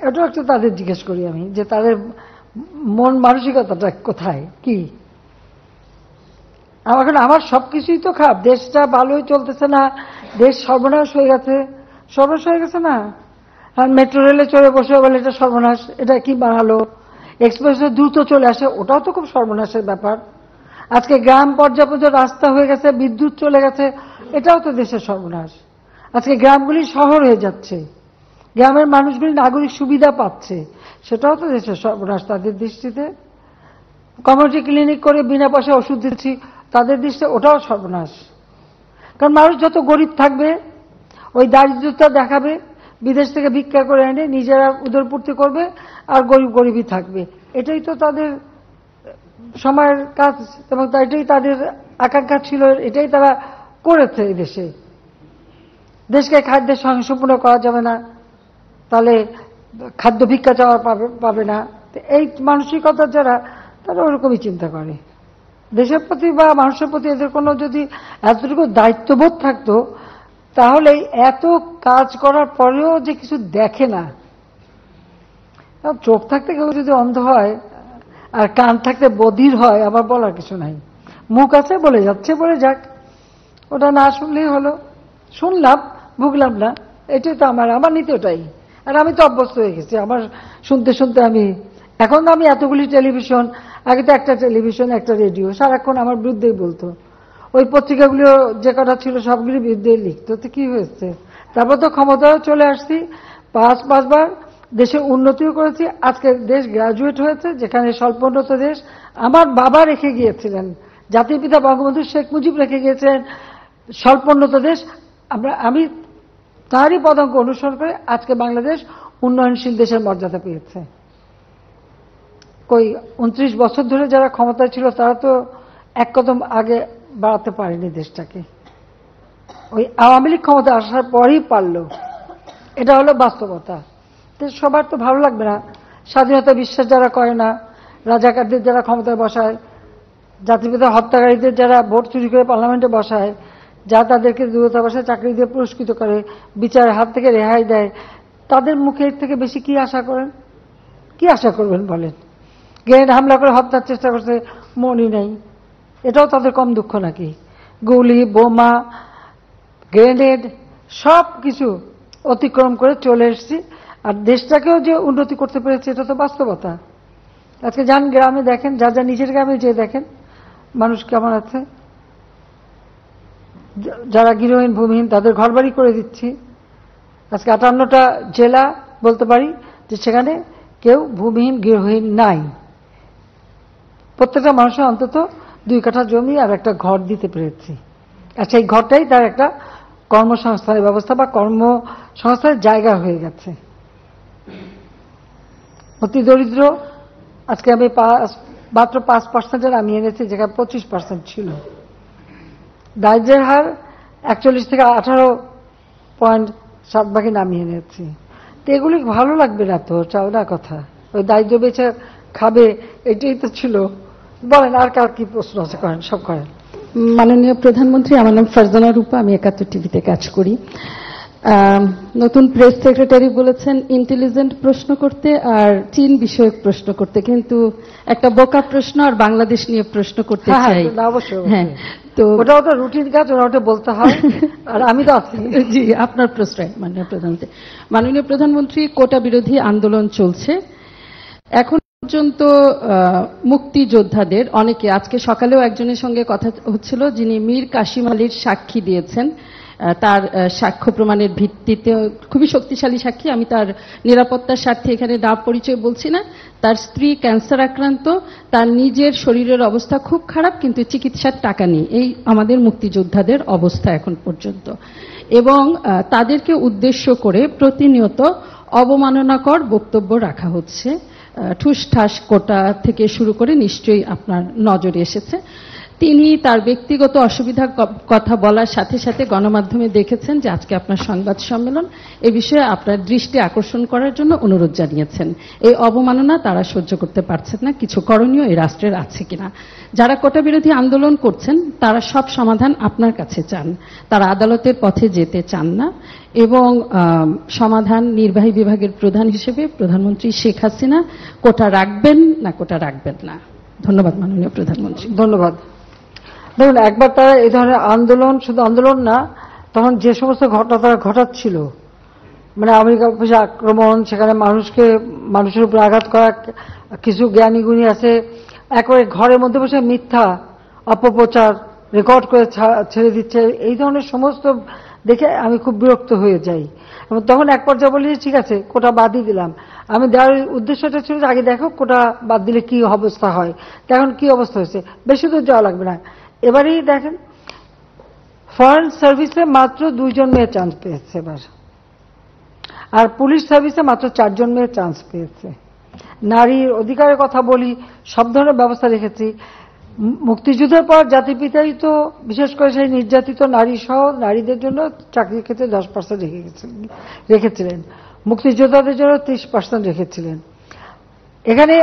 S2: এটাও একটু তাদের জিজ্ঞেস করি আমি, যে তাদের মন মানসিকতাটা কোথায়, কি। আমার সবকিছুই তো খারাপ, দেশটা ভালোই চলতেছে না, দেশ সর্বনাশ হয়ে গেছে। সর্বনাশ হয়ে গেছে না? আর মেট্রো রেলে চড়ে বসে বলে এটা সর্বনাশ, এটা কি বানালো। এক্সপ্রেসে দ্রুত চলে আসে, ওটাও তো খুব সর্বনাশের ব্যাপার। আজকে গ্রাম পর্যাপ্ত রাস্তা হয়ে গেছে, বিদ্যুৎ চলে গেছে, এটাও তো দেশের সর্বনাশ। আজকে গ্রামগুলি শহর হয়ে যাচ্ছে, গ্রামের মানুষগুলি নাগরিক সুবিধা পাচ্ছে, সেটাও তো দেশের সর্বনাশ তাদের দৃষ্টিতে। কমিউনিটি ক্লিনিক করে বিনা পয়সা ওষুধ দিচ্ছি, তাদের দৃষ্টিতে ওটাও সর্বনাশ। কারণ মানুষ যত গরিব থাকবে, ওই দারিদ্রতা দেখাবে, বিদেশ থেকে ভিক্ষা করে এনে নিজেরা উদরপূর্তি করবে, আর গরিব গরিবই থাকবে। এটাই তো তাদের সময়ের কাজ, এবং এটাই তাদের আকাঙ্ক্ষা ছিল, এটাই তারা করেছে। এই দেশকে খাদ্যের স্বয়ংসম্পূর্ণ করা যাবে না, তাহলে খাদ্য ভিক্ষা চাওয়া পাবে না। এই মানসিকতা যারা, তারা ওরকমই চিন্তা করে। দেশের প্রতি বা মানুষের প্রতি এদের কোনো যদি এতটুকু দায়িত্ববোধ থাকতো, তাহলে এত কাজ করার পরেও যে কিছু দেখে না। চোখ থাকতে কেউ যদি অন্ধ হয় আর কান থাকতে বধির হয়, আবার বলার কিছু নাই। মুখ আছে বলে যাচ্ছে, বলে যাক, ওটা না শুনলেই হলো। শুনলাম, ভুগলাম না, এটাই তো আমার নীতি ওটাই। আর আমি তো অভ্যস্ত হয়ে গেছি, আমার শুনতে শুনতে এখন আমি এতগুলি টেলিভিশন, আগে তো একটা টেলিভিশন একটা রেডিও, সারাক্ষণ আমার বিরুদ্ধেই বলতো। ওই পত্রিকাগুলো যে কটা ছিল সবগুলির বিরুদ্ধে লিখতো, তো কি হয়েছে। তারপর তো ক্ষমতাও চলে আসছি, 5বার দেশের উন্নতিও করেছি। আজকে দেশ গ্রাজুয়েট হয়েছে, যেখানে স্বল্পোন্নত দেশ। আমার বাবা রেখে গিয়েছিলেন, জাতির পিতা বঙ্গবন্ধু শেখ মুজিব রেখে গিয়েছেন স্বল্পোন্নত দেশ। আমি তারই পদাঙ্ক অনুসরণ করে আজকে বাংলাদেশ উন্নয়নশীল দেশের মর্যাদা পেয়েছে। 29 বছর ধরে যারা ক্ষমতায় ছিল, তারা তো এক কদম আগে বাড়াতে পারেনি দেশটাকে। ওই আওয়ামী লীগ ক্ষমতা আসার পরেই পারল। এটা হলো বাস্তবতা। সবার তো ভালো লাগবে না। স্বাধীনতা বিশ্বাস যারা করে না, রাজাকারদের যারা ক্ষমতায় বসায়, জাতিপিতা হত্যাকারীদের যারা ভোট চুরি করে পার্লামেন্টে বসায়, যা তাদেরকে দূতাবাসে চাকরি দিয়ে পুরস্কৃত করে, বিচারের হাত থেকে রেহাই দেয়, তাদের মুখের থেকে বেশি কি আশা করেন? কি আশা করবেন বলেন? গ্রেনেড হামলা করে হত্যার চেষ্টা করছে, মনই নেই, এটাও তাদের কম দুঃখ নাকি? গুলি, বোমা, গ্রেনেড সব কিছু অতিক্রম করে চলে এসেছি, আর দেশটাকেও যে উন্নতি করতে পেরেছে, এটা তো বাস্তবতা। আজকে যান গ্রামে দেখেন, যা নিজের গ্রামে যে দেখেন মানুষ কেমন আছে। যারা গৃহহীন ভূমিহীন তাদের ঘরবাড়ি করে দিচ্ছি। আজকে 58টা জেলা বলতে পারি যে সেখানে কেউ ভূমিহীন গৃহহীন নাই। প্রত্যেকটা মানুষের অন্তত 2 কাঠা জমি আর একটা ঘর দিতে পেরেছি। আর সেই ঘরটাই তার একটা কর্মসংস্থানের ব্যবস্থা বা কর্মসংস্থানের জায়গা হয়ে গেছে। অতি দরিদ্র আজকে আমি মাত্র 5% নামিয়ে এনেছি, যেখানে 25% ছিল। দারিদ্রের হার 41 থেকে 18.7 নামিয়ে এনেছি। তো এগুলি ভালো লাগবে না তো, চাও না কথা। ওই দারিদ্র বেঁচে খাবে, এটাই তো ছিল। বলেন আর কার কি প্রশ্ন আছে, করেন, সব করেন।
S5: মাননীয় প্রধানমন্ত্রী, আমার নাম ফারজানা রূপা, আমি ৭১ টিভিতে কাজ করি। নতুন প্রেস সেক্রেটারি বলেছেন ইন্টেলিজেন্ট প্রশ্ন করতে আর চীন বিষয়ক প্রশ্ন করতে, কিন্তু একটা বোকা প্রশ্ন আর বাংলাদেশ নিয়ে প্রশ্ন করতে চাই।
S2: অবশ্যই।
S5: হ্যাঁ, তো
S2: ওটা রুটিন কাজ, ওটা বলতে হয়। আর আমি তো আছি।
S5: জি, আপনার প্রশ্রয় মাননীয় প্রধানমন্ত্রী। মাননীয় প্রধানমন্ত্রী, কোটা বিরোধী আন্দোলন চলছে এখন পর্যন্ত। মুক্তিযোদ্ধাদের অনেকে, আজকে সকালেও একজনের সঙ্গে কথা হচ্ছিল যিনি মীর কাসিম আলীর সাক্ষী দিয়েছেন, তার সাক্ষ্য প্রমাণের ভিত্তিতে খুবই শক্তিশালী সাক্ষী। আমি তার নিরাপত্তার স্বার্থে এখানে নাম পরিচয় বলছি না। তার স্ত্রী ক্যান্সার আক্রান্ত, তার নিজের শরীরের অবস্থা খুব খারাপ, কিন্তু চিকিৎসার টাকা নেই। এই আমাদের মুক্তিযোদ্ধাদের অবস্থা এখন পর্যন্ত। এবং তাদেরকে উদ্দেশ্য করে প্রতিনিয়ত অবমাননাকর বক্তব্য রাখা হচ্ছে। ঠুসঠাস কোটা থেকে শুরু করে নিশ্চয়ই আপনার নজরে এসেছে। তিনি তার ব্যক্তিগত অসুবিধার কথা বলার সাথে সাথে গণমাধ্যমে দেখেছেন যে আজকে আপনার সংবাদ সম্মেলন, এ বিষয়ে আপনার দৃষ্টি আকর্ষণ করার জন্য অনুরোধ জানিয়েছেন। এই অবমাননা তারা সহ্য করতে পারছেন না, কিছু করণীয় এই রাষ্ট্রের আছে কিনা। যারা কোটা বিরোধী আন্দোলন করছেন তারা সব সমাধান আপনার কাছে চান, তারা আদালতের পথে যেতে চান না। এবং সমাধান নির্বাহী বিভাগের প্রধান হিসেবে প্রধানমন্ত্রী শেখ হাসিনা কোটা রাখবেন না কোটা রাখবেন না। ধন্যবাদ মাননীয় প্রধানমন্ত্রী।
S2: ধন্যবাদ। দেখুন, একবার তারা এই ধরনের আন্দোলন, শুধু আন্দোলন না, তখন যে সমস্ত ঘটনা তারা ঘটাচ্ছিল, মানে আমেরিকা অফিসে আক্রমণ, সেখানে মানুষের উপর আঘাত করা, কিছু জ্ঞানী গুণী আছে একেবারে ঘরের মধ্যে বসে মিথ্যা অপপ্রচার রেকর্ড করে ছেড়ে দিচ্ছে, এই ধরনের সমস্ত দেখে আমি খুব বিরক্ত হয়ে যাই। এবং তখন এক পর্যায়ে বলি ঠিক আছে কোটা বাদই দিলাম। আমি দেওয়ার উদ্দেশ্যটা ছিল যে আগে দেখো কোটা বাদ দিলে কি অবস্থা হয়, এখন কি অবস্থা হয়েছে, বেশি দূর যাওয়া লাগবে না। এবারেই দেখেন ফরেন সার্ভিসে মাত্র 2 জন মেয়ে চান্স পেয়েছে এবার, আর পুলিশ সার্ভিসে মাত্র 4 জন মেয়ে চান্স পেয়েছে। নারীর অধিকারের কথা বলি, সব ধরনের ব্যবস্থা রেখেছি। মুক্তিযুদ্ধের পর জাতির তো বিশেষ করে সেই নির্যাতিত নারী সহ নারীদের জন্য চাকরির ক্ষেত্রে 10% রেখেছিলেন, মুক্তিযোদ্ধাদের জন্য 30% রেখেছিলেন। এখানে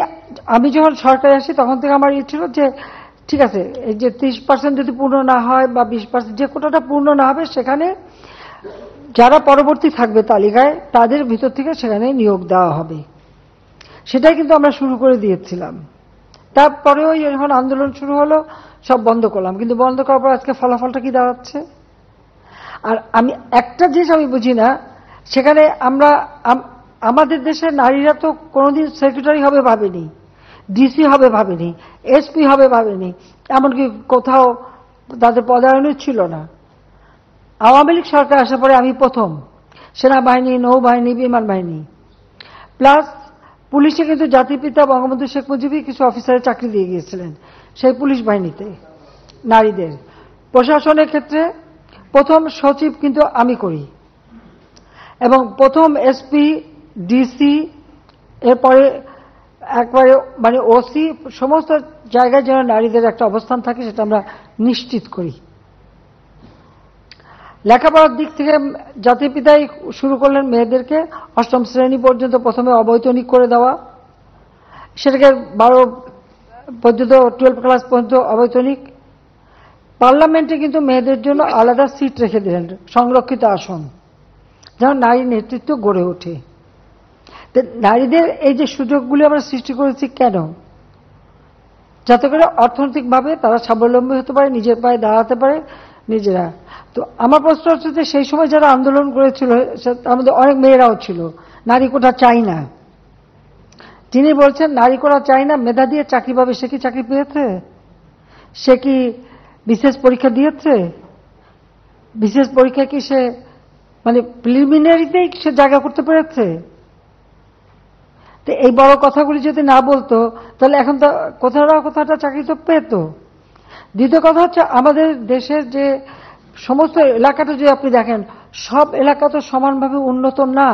S2: আমি যখন সরকারে আসি তখন থেকে আমার ইচ্ছে ছিল যে ঠিক আছে এই যে 30% যদি পূর্ণ না হয় বা 20% যে কোটাটা পূর্ণ না হবে, সেখানে যারা পরবর্তী থাকবে তালিকায় তাদের ভিতর থেকে সেখানে নিয়োগ দেওয়া হবে। সেটাই কিন্তু আমরা শুরু করে দিয়েছিলাম। তারপরেও যখন আন্দোলন শুরু হলো সব বন্ধ করলাম, কিন্তু বন্ধ করার পর আজকে ফলাফলটা কি দাঁড়াচ্ছে। আর আমি একটা জিনিস আমি বুঝি না, সেখানে আমাদের দেশের নারীরা তো কোনোদিন সেক্রেটারি হবে ভাবেনি, ডিসি হবে ভাবেনি, এসপি হবে ভাবেনি, এমনকি কোথাও তাদের পদায়নও ছিল না। আওয়ামী লীগ সরকার আসার পরে আমি প্রথম সেনাবাহিনী, নৌবাহিনী, বিমান বাহিনী প্লাস পুলিশে কিন্তু জাতির পিতা বঙ্গবন্ধু শেখ মুজিবই কিছু অফিসারের চাকরি দিয়ে গিয়েছিলেন সেই পুলিশ বাহিনীতে নারীদের। প্রশাসনের ক্ষেত্রে প্রথম সচিব কিন্তু আমি করি, এবং প্রথম এসপি, ডিসি, এরপরে একবারে মানে ওসি, সমস্ত জায়গায় যেন নারীদের একটা অবস্থান থাকে সেটা আমরা নিশ্চিত করি। লেখাপড়ার দিক থেকে জাতির পিতাই শুরু করলেন মেয়েদেরকে 8ম শ্রেণী পর্যন্ত প্রথমে অবৈতনিক করে দেওয়া, সেটাকে 12 পর্যন্ত 12 ক্লাস পর্যন্ত অবৈতনিক। পার্লামেন্টে কিন্তু মেয়েদের জন্য আলাদা সিট রেখে দিলেন, সংরক্ষিত আসন, যেন নারী নেতৃত্ব গড়ে ওঠে। নারীদের এই যে সুযোগগুলি আমরা সৃষ্টি করেছি কেন, যাতে করে অর্থনৈতিকভাবে তারা স্বাবলম্বী হতে পারে, নিজের পায়ে দাঁড়াতে পারে নিজেরা। তো আমার প্রশ্ন হচ্ছে যে সেই সময় যারা আন্দোলন করেছিল তার মধ্যে অনেক মেয়েরাও ছিল নারী কোটা চাই না। যিনি বলছেন নারী কোটা চাই না, মেধা দিয়ে চাকরি পাবে, সে কি চাকরি পেয়েছে? সে কি বিশেষ পরীক্ষা দিয়েছে? বিশেষ পরীক্ষা কি সে মানে প্রিলিমিনারিতেই সে জায়গা করতে পেরেছে? তো এই বড় কথাগুলি যদি না বলতো তাহলে এখন তো কোথাও না কোথাওটা চাকরি তো পেত। দ্বিতীয় কথা হচ্ছে আমাদের দেশের যে সমস্ত এলাকাটা যদি আপনি দেখেন, সব এলাকা তো সমানভাবে উন্নত না,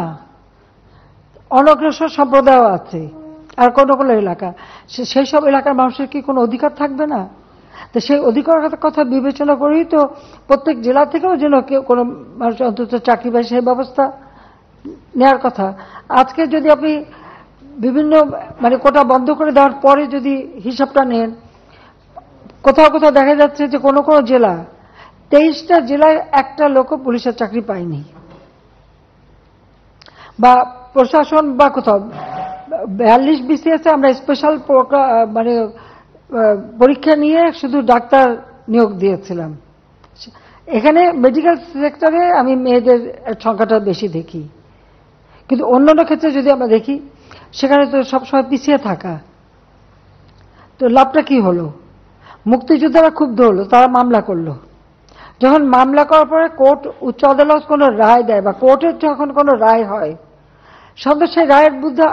S2: অনগ্রসর সম্প্রদায় আছে, আর কোন কোন এলাকা সেই সব এলাকার মানুষের কি কোনো অধিকার থাকবে না? তো সেই অধিকার কথা বিবেচনা করেই তো প্রত্যেক জেলা থেকেও যেন কেউ কোনো মানুষ অন্তত চাকরি পায় সেই ব্যবস্থা নেওয়ার কথা। আজকে যদি আপনি বিভিন্ন মানে কোটা বন্ধ করে দেওয়ার পরে যদি হিসাবটা নেন, কোথাও কোথাও দেখা যাচ্ছে যে কোনো কোনো জেলা 23টা জেলায় একটা লোকও পুলিশের চাকরি পায়নি, বা প্রশাসন বা কোথাও 42 BCS আমরা স্পেশাল মানে পরীক্ষা নিয়ে শুধু ডাক্তার নিয়োগ দিয়েছিলাম। এখানে মেডিকেল সেক্টরে আমি মেয়েদের সংখ্যাটা বেশি দেখি, কিন্তু অন্যান্য ক্ষেত্রে যদি আমরা দেখি সেখানে তো সবসময় পিছিয়ে থাকা। তো লাভটা কি হলো? মুক্তিযোদ্ধারা ক্ষুব্ধ হলো, তারা মামলা করলো। যখন মামলা করার পরে কোর্ট, উচ্চ আদালত কোনো রায় দেয় বা কোর্টের যখন কোনো রায় হয়, সাধারণত সেই রায়ের বিরুদ্ধে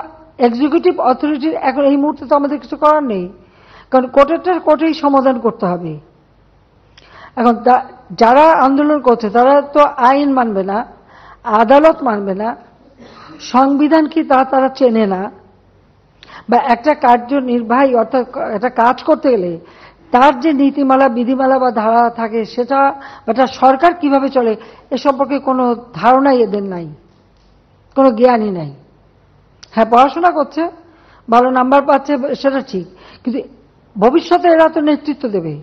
S2: এক্সিকিউটিভ অথরিটির এখন এই মুহূর্তে তো আমাদের কিছু করার নেই, কারণ কোর্টেই সমাধান করতে হবে। এখন যারা আন্দোলন করছে তারা তো আইন মানবে না, আদালত মানবে না, সংবিধান কি তারা চেনে না, বা একটা কার্যনির্বাহী অর্থাৎ একটা কাজ করতে গেলে তার যে নীতিমালা, বিধিমালা বা ধারা থাকে সেটা, একটা সরকার কিভাবে চলে এ সম্পর্কে কোনো ধারণাই এদের নাই, কোনো জ্ঞানই নাই। হ্যাঁ, পড়াশোনা করছে, ভালো নাম্বার পাচ্ছে, সেটা ঠিক, কিন্তু ভবিষ্যতে এরা তো নেতৃত্ব দেবে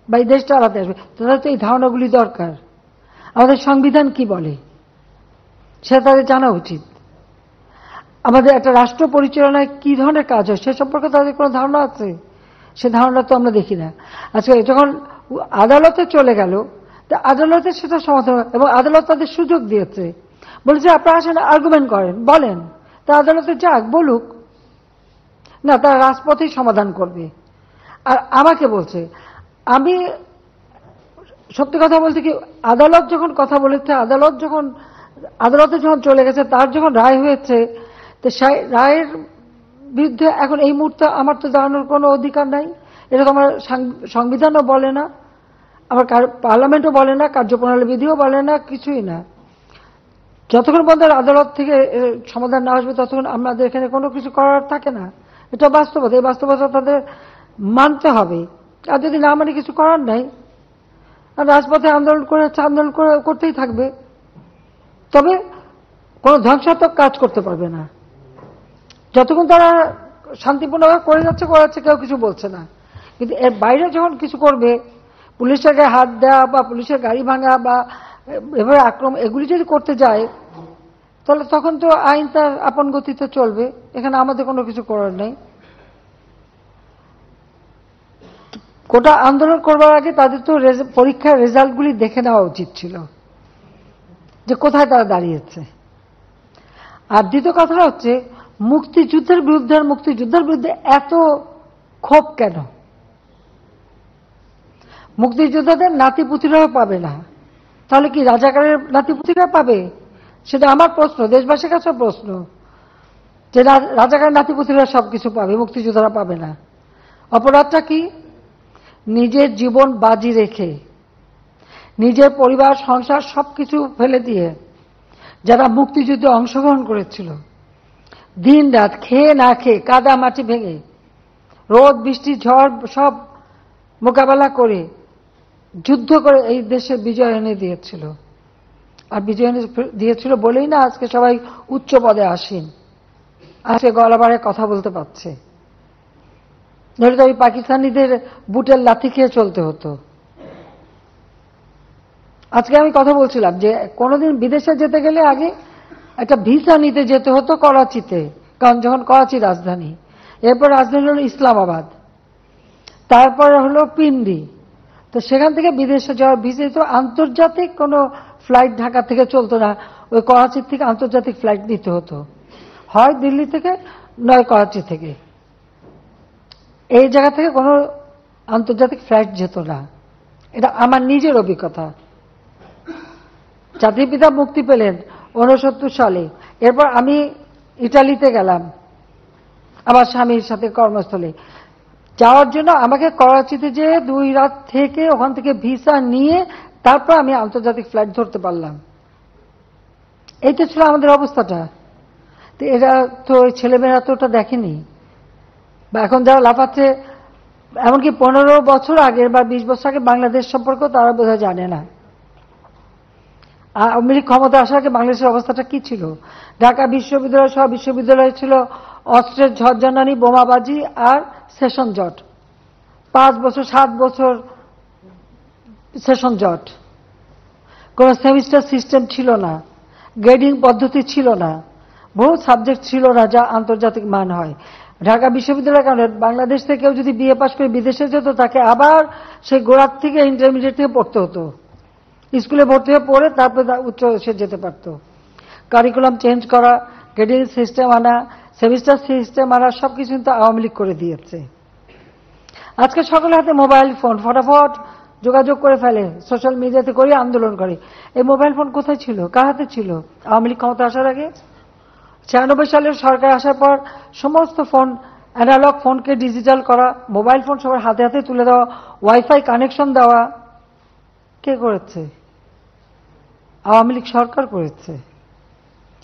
S2: বা এই দেশ চালাতে আসবে, তাদের তো এই ধারণাগুলি দরকার। আমাদের সংবিধান কি বলে সেটা তাদের জানা উচিত। আমাদের একটা রাষ্ট্র পরিচালনায় কি ধরনের কাজ হয় সে সম্পর্কে তাদের কোনো ধারণা আছে? সে ধারণা তো আমরা দেখি না। আজকে যখন আদালতে চলে গেল, তা আদালতে সেটা সমাধান, এবং আদালত তাদের সুযোগ দিয়েছে, বলেছে আপনারা আসেন, আর্গুমেন্ট করেন, বলেন, তা আদালতে যাক, বলুক না, তারা রাজপথেই সমাধান করবে। আর আমাকে বলছে, আমি সত্যি কথা বলতে কি, আদালত যখন কথা বলেছে, আদালতে যখন চলে গেছে, তার যখন রায় হয়েছে, তো সেই রায়ের বিরুদ্ধে এখন এই মুহূর্তে আমার তো দাঁড়ানোর কোনো অধিকার নাই। এটা তো আমার সংবিধানও বলে না, আমার পার্লামেন্টও বলে না, কার্যপ্রণালী বিধিও বলে না, কিছুই না। যতক্ষণ পর্যন্ত আদালত থেকে সমাধান না আসবে ততক্ষণ আমাদের এখানে কোনো কিছু করার থাকে না। এটা বাস্তবতা, এই বাস্তবতা তাদের মানতে হবে। আর যদি না মানে কিছু করার নাই, আর রাজপথে আন্দোলন করতেই থাকবে, তবে কোনো ধ্বংসাত্মক কাজ করতে পারবে না। যতক্ষণ তারা শান্তিপূর্ণভাবে করাচ্ছে, কেউ কিছু বলছে না। কিন্তু এর বাইরে যখন কিছু করবে, পুলিশের গায়ে হাত দেওয়া বা পুলিশের গাড়ি ভাঙা বা এভাবে আক্রমণ, এগুলি যদি করতে যায়, তাহলে তখন তো আইন তার আপন গতিতে চলবে, এখানে আমাদের কোনো কিছু করার নেই। কোটা আন্দোলন করবার আগে তাদের তো পরীক্ষার রেজাল্টগুলি দেখে নেওয়া উচিত ছিল, যে কোথায় তারা দাঁড়িয়েছে। আর দ্বিতীয় কথাটা হচ্ছে, মুক্তিযুদ্ধের বিরুদ্ধে এত ক্ষোভ কেন? মুক্তিযোদ্ধাদের নাতিপুতিরাও পাবে না, তাহলে কি রাজাকারের নাতিপুতিরা পাবে? সেটা আমার প্রশ্ন, দেশবাসীর কাছে প্রশ্ন, যে রাজাকারের নাতিপুতিরা সবকিছু পাবে, মুক্তিযোদ্ধারা পাবে না। অপরাধটা কি? নিজের জীবন বাজি রেখে, নিজের পরিবার, সংসার সবকিছু ফেলে দিয়ে যারা মুক্তিযুদ্ধে অংশগ্রহণ করেছিল, দিন রাত খেয়ে না খেয়ে, কাদা মাটি ভেঙে, রোদ বৃষ্টি ঝড় সব মোকাবেলা করে, যুদ্ধ করে এই দেশে বিজয় এনে দিয়েছিল। আর বিজয় এনে দিয়েছিল বলেই না আজকে সবাই উচ্চ পদে আসীন, আজকে গলাবারে কথা বলতে পারছে। ধরে তো ওই পাকিস্তানিদের বুটের লাথি খেয়ে চলতে হতো। আজকে আমি কথা বলছিলাম যে কোনোদিন বিদেশে যেতে গেলে আগে একটা ভিসা নিতে যেতে হতো করাচিতে, কারণ যখন করাচি রাজধানী, এরপর রাজধানী হলো ইসলামাবাদ, তারপরে হলো পিন্ডি। তো সেখান থেকে বিদেশে যাওয়ার ভিসা তো আন্তর্জাতিক কোনো ফ্লাইট ঢাকা থেকে চলতো না, ওই করাচির থেকে আন্তর্জাতিক ফ্লাইট নিতে হতো, হয় দিল্লি থেকে নয় করাচি থেকে। এই জায়গা থেকে কোনো আন্তর্জাতিক ফ্লাইট যেত না, এটা আমার নিজের অভিজ্ঞতা। জাতির পিতা মুক্তি পেলেন 69 সালে, এরপর আমি ইটালিতে গেলাম আমার স্বামীর সাথে কর্মস্থলে যাওয়ার জন্য। আমাকে করাচিতে যে 2 রাত থেকে ওখান থেকে ভিসা নিয়ে তারপর আমি আন্তর্জাতিক ফ্লাইট ধরতে পারলাম। এইটা ছিল আমাদের অবস্থাটা। তো এরা তো ছেলেমেয়েরা তো ওটা দেখেনি, বা এখন যারা লাফাচ্ছে, এমনকি 15 বছর আগের বা 20 বছর আগে বাংলাদেশ সম্পর্কেও তারা বোধহয় জানে না। আওয়ামী লীগ ক্ষমতা আসার আগে বাংলাদেশের অবস্থাটা কি ছিল? ঢাকা বিশ্ববিদ্যালয় সহ বিশ্ববিদ্যালয় ছিল অস্ত্রের ঝড়ঝানি, বোমাবাজি আর সেশন জট। 5 বছর 7 বছর সেশন জট, কোন সেমিস্টার সিস্টেম ছিল না, গ্রেডিং পদ্ধতি ছিল না, বহু সাবজেক্ট ছিল না যা আন্তর্জাতিক মান হয়। ঢাকা বিশ্ববিদ্যালয়ের কারণে বাংলাদেশ থেকে কেউ যদি বিএ পাশ করে বিদেশে যেত তাকে আবার সেই গোড়ার থেকে ইন্টারমিডিয়েট থেকে পড়তে হতো, স্কুলে ভর্তি হয়ে পড়ে তারপরে উচ্চ সে যেতে পারত। কারিকুলাম চেঞ্জ করা, গ্রেডিং সিস্টেম আনা, সেমিস্টার সিস্টেম আনা, সবকিছু কিন্তু আওয়ামী লীগ করে দিয়েছে। আজকে সকলের হাতে মোবাইল ফোন, ফটাফট যোগাযোগ করে ফেলে, সোশ্যাল মিডিয়াতে করে আন্দোলন করে। এই মোবাইল ফোন কোথায় ছিল, কার হাতে ছিল আওয়ামী লীগ ক্ষমতা আসার আগে? 96 সালের সরকার আসার পর সমস্ত ফোন, অ্যানালগ ফোনকে ডিজিটাল করা, মোবাইল ফোন সবার হাতে হাতে তুলে দেওয়া, ওয়াইফাই কানেকশন দেওয়া, কে করেছে? আওয়ামী লীগ সরকার করেছে।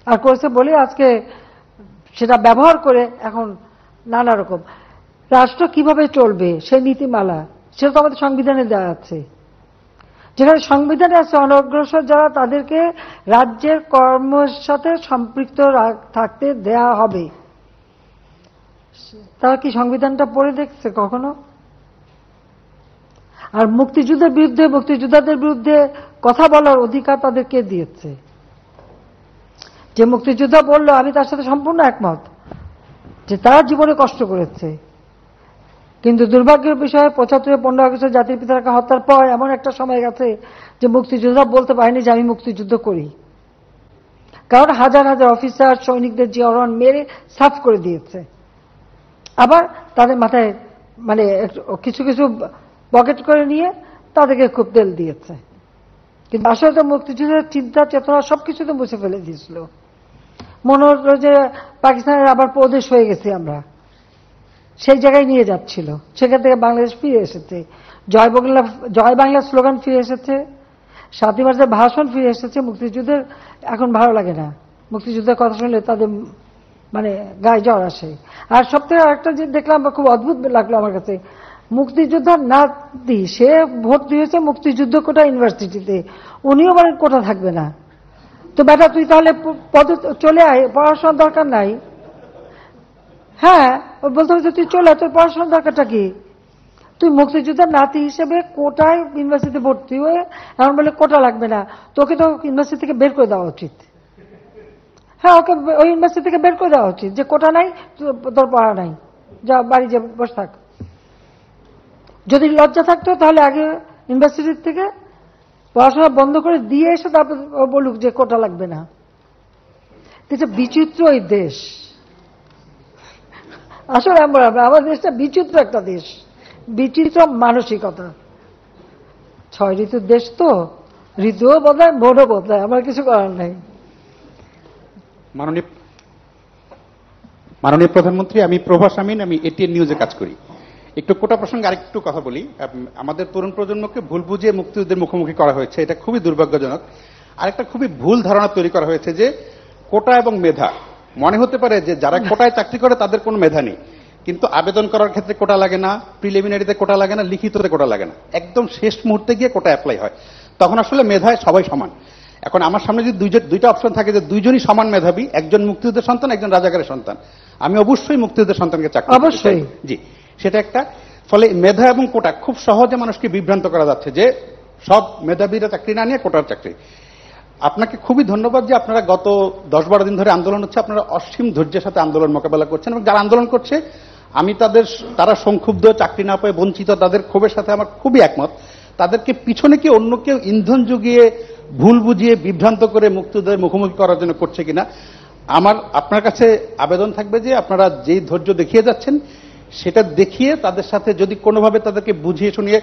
S2: আর করেছে বলে আজকে সেটা ব্যবহার করে এখন নানা রকম রাষ্ট্র কিভাবে চলবে সেই নীতিমালা, সেটা তো আমাদের সংবিধানে দেওয়া আছে। যেখানে সংবিধানে আছে অনগ্রসর যারা তাদেরকে রাজ্যের কর্মের সাথে সম্পৃক্ত থাকতে দেয়া হবে। তারা কি সংবিধানটা পড়ে দেখছে কখনো? আর মুক্তিযুদ্ধের বিরুদ্ধে, মুক্তিযোদ্ধাদের বিরুদ্ধে কথা বলার অধিকার তাদেরকে দিয়েছে। যে মুক্তিযোদ্ধা বলল, আমি তার সাথে সম্পূর্ণ একমত যে তারা জীবনে কষ্ট করেছে, কিন্তু দুর্ভাগ্যের বিষয়ে 75 15 আগস্ট জাতির পিতাকে হত্যার পর এমন একটা সময় গেছে যে মুক্তিযোদ্ধা বলতে পারেনি যে আমি মুক্তিযুদ্ধ করি, কারণ হাজার হাজার অফিসার সৈনিকদের জিয়ারন মেরে সাফ করে দিয়েছে। আবার তাদের মাথায় মানে কিছু কিছু পকেট করে নিয়ে তাদেরকে খুব তেল দিয়েছে, কিন্তু আসলে তো মুক্তিযুদ্ধের চিন্তা চেতনা সবকিছু তো মুছে ফেলে দিয়েছিল। মনে হলো যে পাকিস্তানের আবার প্রদেশ হয়ে গেছি আমরা, সেই জায়গায় নিয়ে যাচ্ছিল। সেখান থেকে বাংলাদেশ ফিরে এসেছে, জয় বাংলা স্লোগান ফিরে এসেছে, 7ই মার্চের ভাষণ ফিরে এসেছে। মুক্তিযুদ্ধের এখন ভালো লাগে না, মুক্তিযুদ্ধের কথা শুনলে তাদের মানে গায়ে জ্বর আসে। আর সবথেকে আরেকটা যে দেখলাম খুব অদ্ভুত লাগলো আমার কাছে, মুক্তিযোদ্ধার নাতি সে ভর্তি হয়েছে মুক্তিযুদ্ধ কোটা ইউনিভার্সিটিতে, উনিও বলেন কোটা থাকবে না। তো বেটা তুই তাহলে পদে চলে আয়, পড়াশোনার দরকার নাই। হ্যাঁ, বলতে হবে তুই চলে আয়, তোর পড়াশোনার দরকারটা কি? তুই মুক্তিযোদ্ধার নাতি হিসেবে কোটায় ইউনিভার্সিটিতে ভর্তি হয়ে এমন বলে কোটা লাগবে না, তোকে তো ইউনিভার্সিটি থেকে বের করে দেওয়া উচিত। হ্যাঁ, ওকে ওই ইউনিভার্সিটি থেকে বের করে দেওয়া উচিত যে কোটা নাই, তোর পড়া নাই, যা বাড়ি যে বসে থাক। যদি লজ্জা থাকতো তাহলে আগে ইউনিভার্সিটির থেকে পড়াশোনা বন্ধ করে দিয়ে এসে তারপর বলুক যে কোটা লাগবে না। এটা বিচিত্র এই দেশ, আসলে আমার দেশটা বিচিত্র একটা দেশ, বিচিত্র মানসিকতা। 6 ঋতুর দেশ তো, ঋতুও বদলায় মনও বদলায়, আমার কিছু করার নাই।
S6: মাননীয় প্রধানমন্ত্রী, আমি প্রভাস আমিন, আমি এটিএন নিউজে কাজ করি। একটু কোটা প্রসঙ্গে আরেকটু কথা বলি। আমাদের তরুণ প্রজন্মকে ভুল বুঝিয়ে মুক্তিযুদ্ধের মুখোমুখি করা হয়েছে, এটা খুবই দুর্ভাগ্যজনক। আরেকটা খুবই ভুল ধারণা তৈরি করা হয়েছে যে কোটা এবং মেধা, মনে হতে পারে যে যারা কোটায় চাকরি করে তাদের কোনো মেধা নেই, কিন্তু আবেদন করার ক্ষেত্রে কোটা লাগে না, প্রিলিমিনারিতে কোটা লাগে না, লিখিততে কোটা লাগে না, একদম শেষ মুহূর্তে গিয়ে কোটা অ্যাপ্লাই হয়। তখন আসলে মেধায় সবাই সমান। এখন আমার সামনে যদি দুইটা অপশন থাকে যে দুইজনই সমান মেধাবী, একজন মুক্তিযুদ্ধের সন্তান, একজন রাজাকারের সন্তান, আমি অবশ্যই মুক্তিযুদ্ধের সন্তানকে চাকরি অবশ্যই, জি সেটা একটা। ফলে মেধা এবং কোটা খুব সহজে মানুষকে বিভ্রান্ত করা যাচ্ছে যে সব মেধাবীরা চাকরি না নিয়ে কোটার চাকরি। আপনাকে খুবই ধন্যবাদ যে আপনারা গত 10-12 দিন ধরে আন্দোলন হচ্ছে, আপনারা অসীম ধৈর্যের সাথে আন্দোলন মোকাবেলা করছেন, এবং যারা আন্দোলন করছে আমি তারা সংক্ষুব্ধ, চাকরি না পেয়ে বঞ্চিত, তাদের ক্ষোভের সাথে আমার খুবই একমত। তাদেরকে পিছনে কি অন্য কেউ ইন্ধন জুগিয়ে ভুল বুঝিয়ে বিভ্রান্ত করে মুক্তিযুদ্ধের মুখোমুখি করার জন্য করছে কিনা, আপনার কাছে আবেদন থাকবে যে আপনারা যেই ধৈর্য দেখিয়ে যাচ্ছেন সেটা দেখিয়ে তাদের সাথে যদি কোনোভাবে তাদেরকে বুঝিয়ে শুনিয়ে,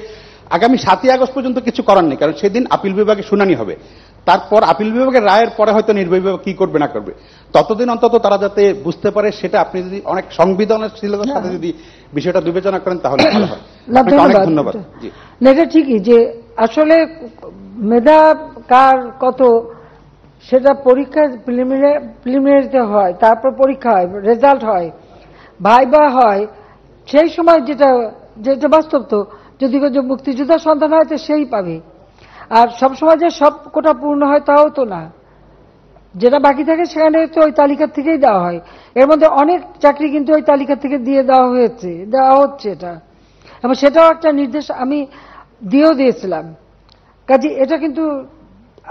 S6: আগামী 7ই আগস্ট পর্যন্ত কিছু করার নেই, কারণ সেদিন আপিল বিভাগে শুনানি হবে, তারপর আপিল বিভাগের রায়ের পরে হয়তো নির্বাহী বিভাগ কি করবে না করবে, ততদিন অন্তত তারা যাতে বুঝতে পারে, সেটা আপনি যদি অনেক সংবেদনশীলতার সাথে যদি বিষয়টা বিবেচনা করেন তাহলে ভালো হয়। অনেক ধন্যবাদ।
S2: এটা ঠিকই যে আসলে মেধা কার কত সেটা পরীক্ষা প্রিলিমিনারিতে হয়, তারপর পরীক্ষা হয়, রেজাল্ট হয়, ভাইবা হয়, সেই সময় যেটা বাস্তব। তো যদি মুক্তিযোদ্ধার সন্তান হয় তো সেই পাবে, আর সবসময় যে সব কোটা পূর্ণ হয় তাও তো না, যেটা বাকি থাকে সেখানে তো ওই তালিকা থেকেই দেওয়া হয়। এর মধ্যে অনেক চাকরি কিন্তু ওই তালিকা থেকে দেওয়া হচ্ছে এটা। এবং সেটাও একটা নির্দেশ আমি দিয়েছিলাম। কাজে এটা কিন্তু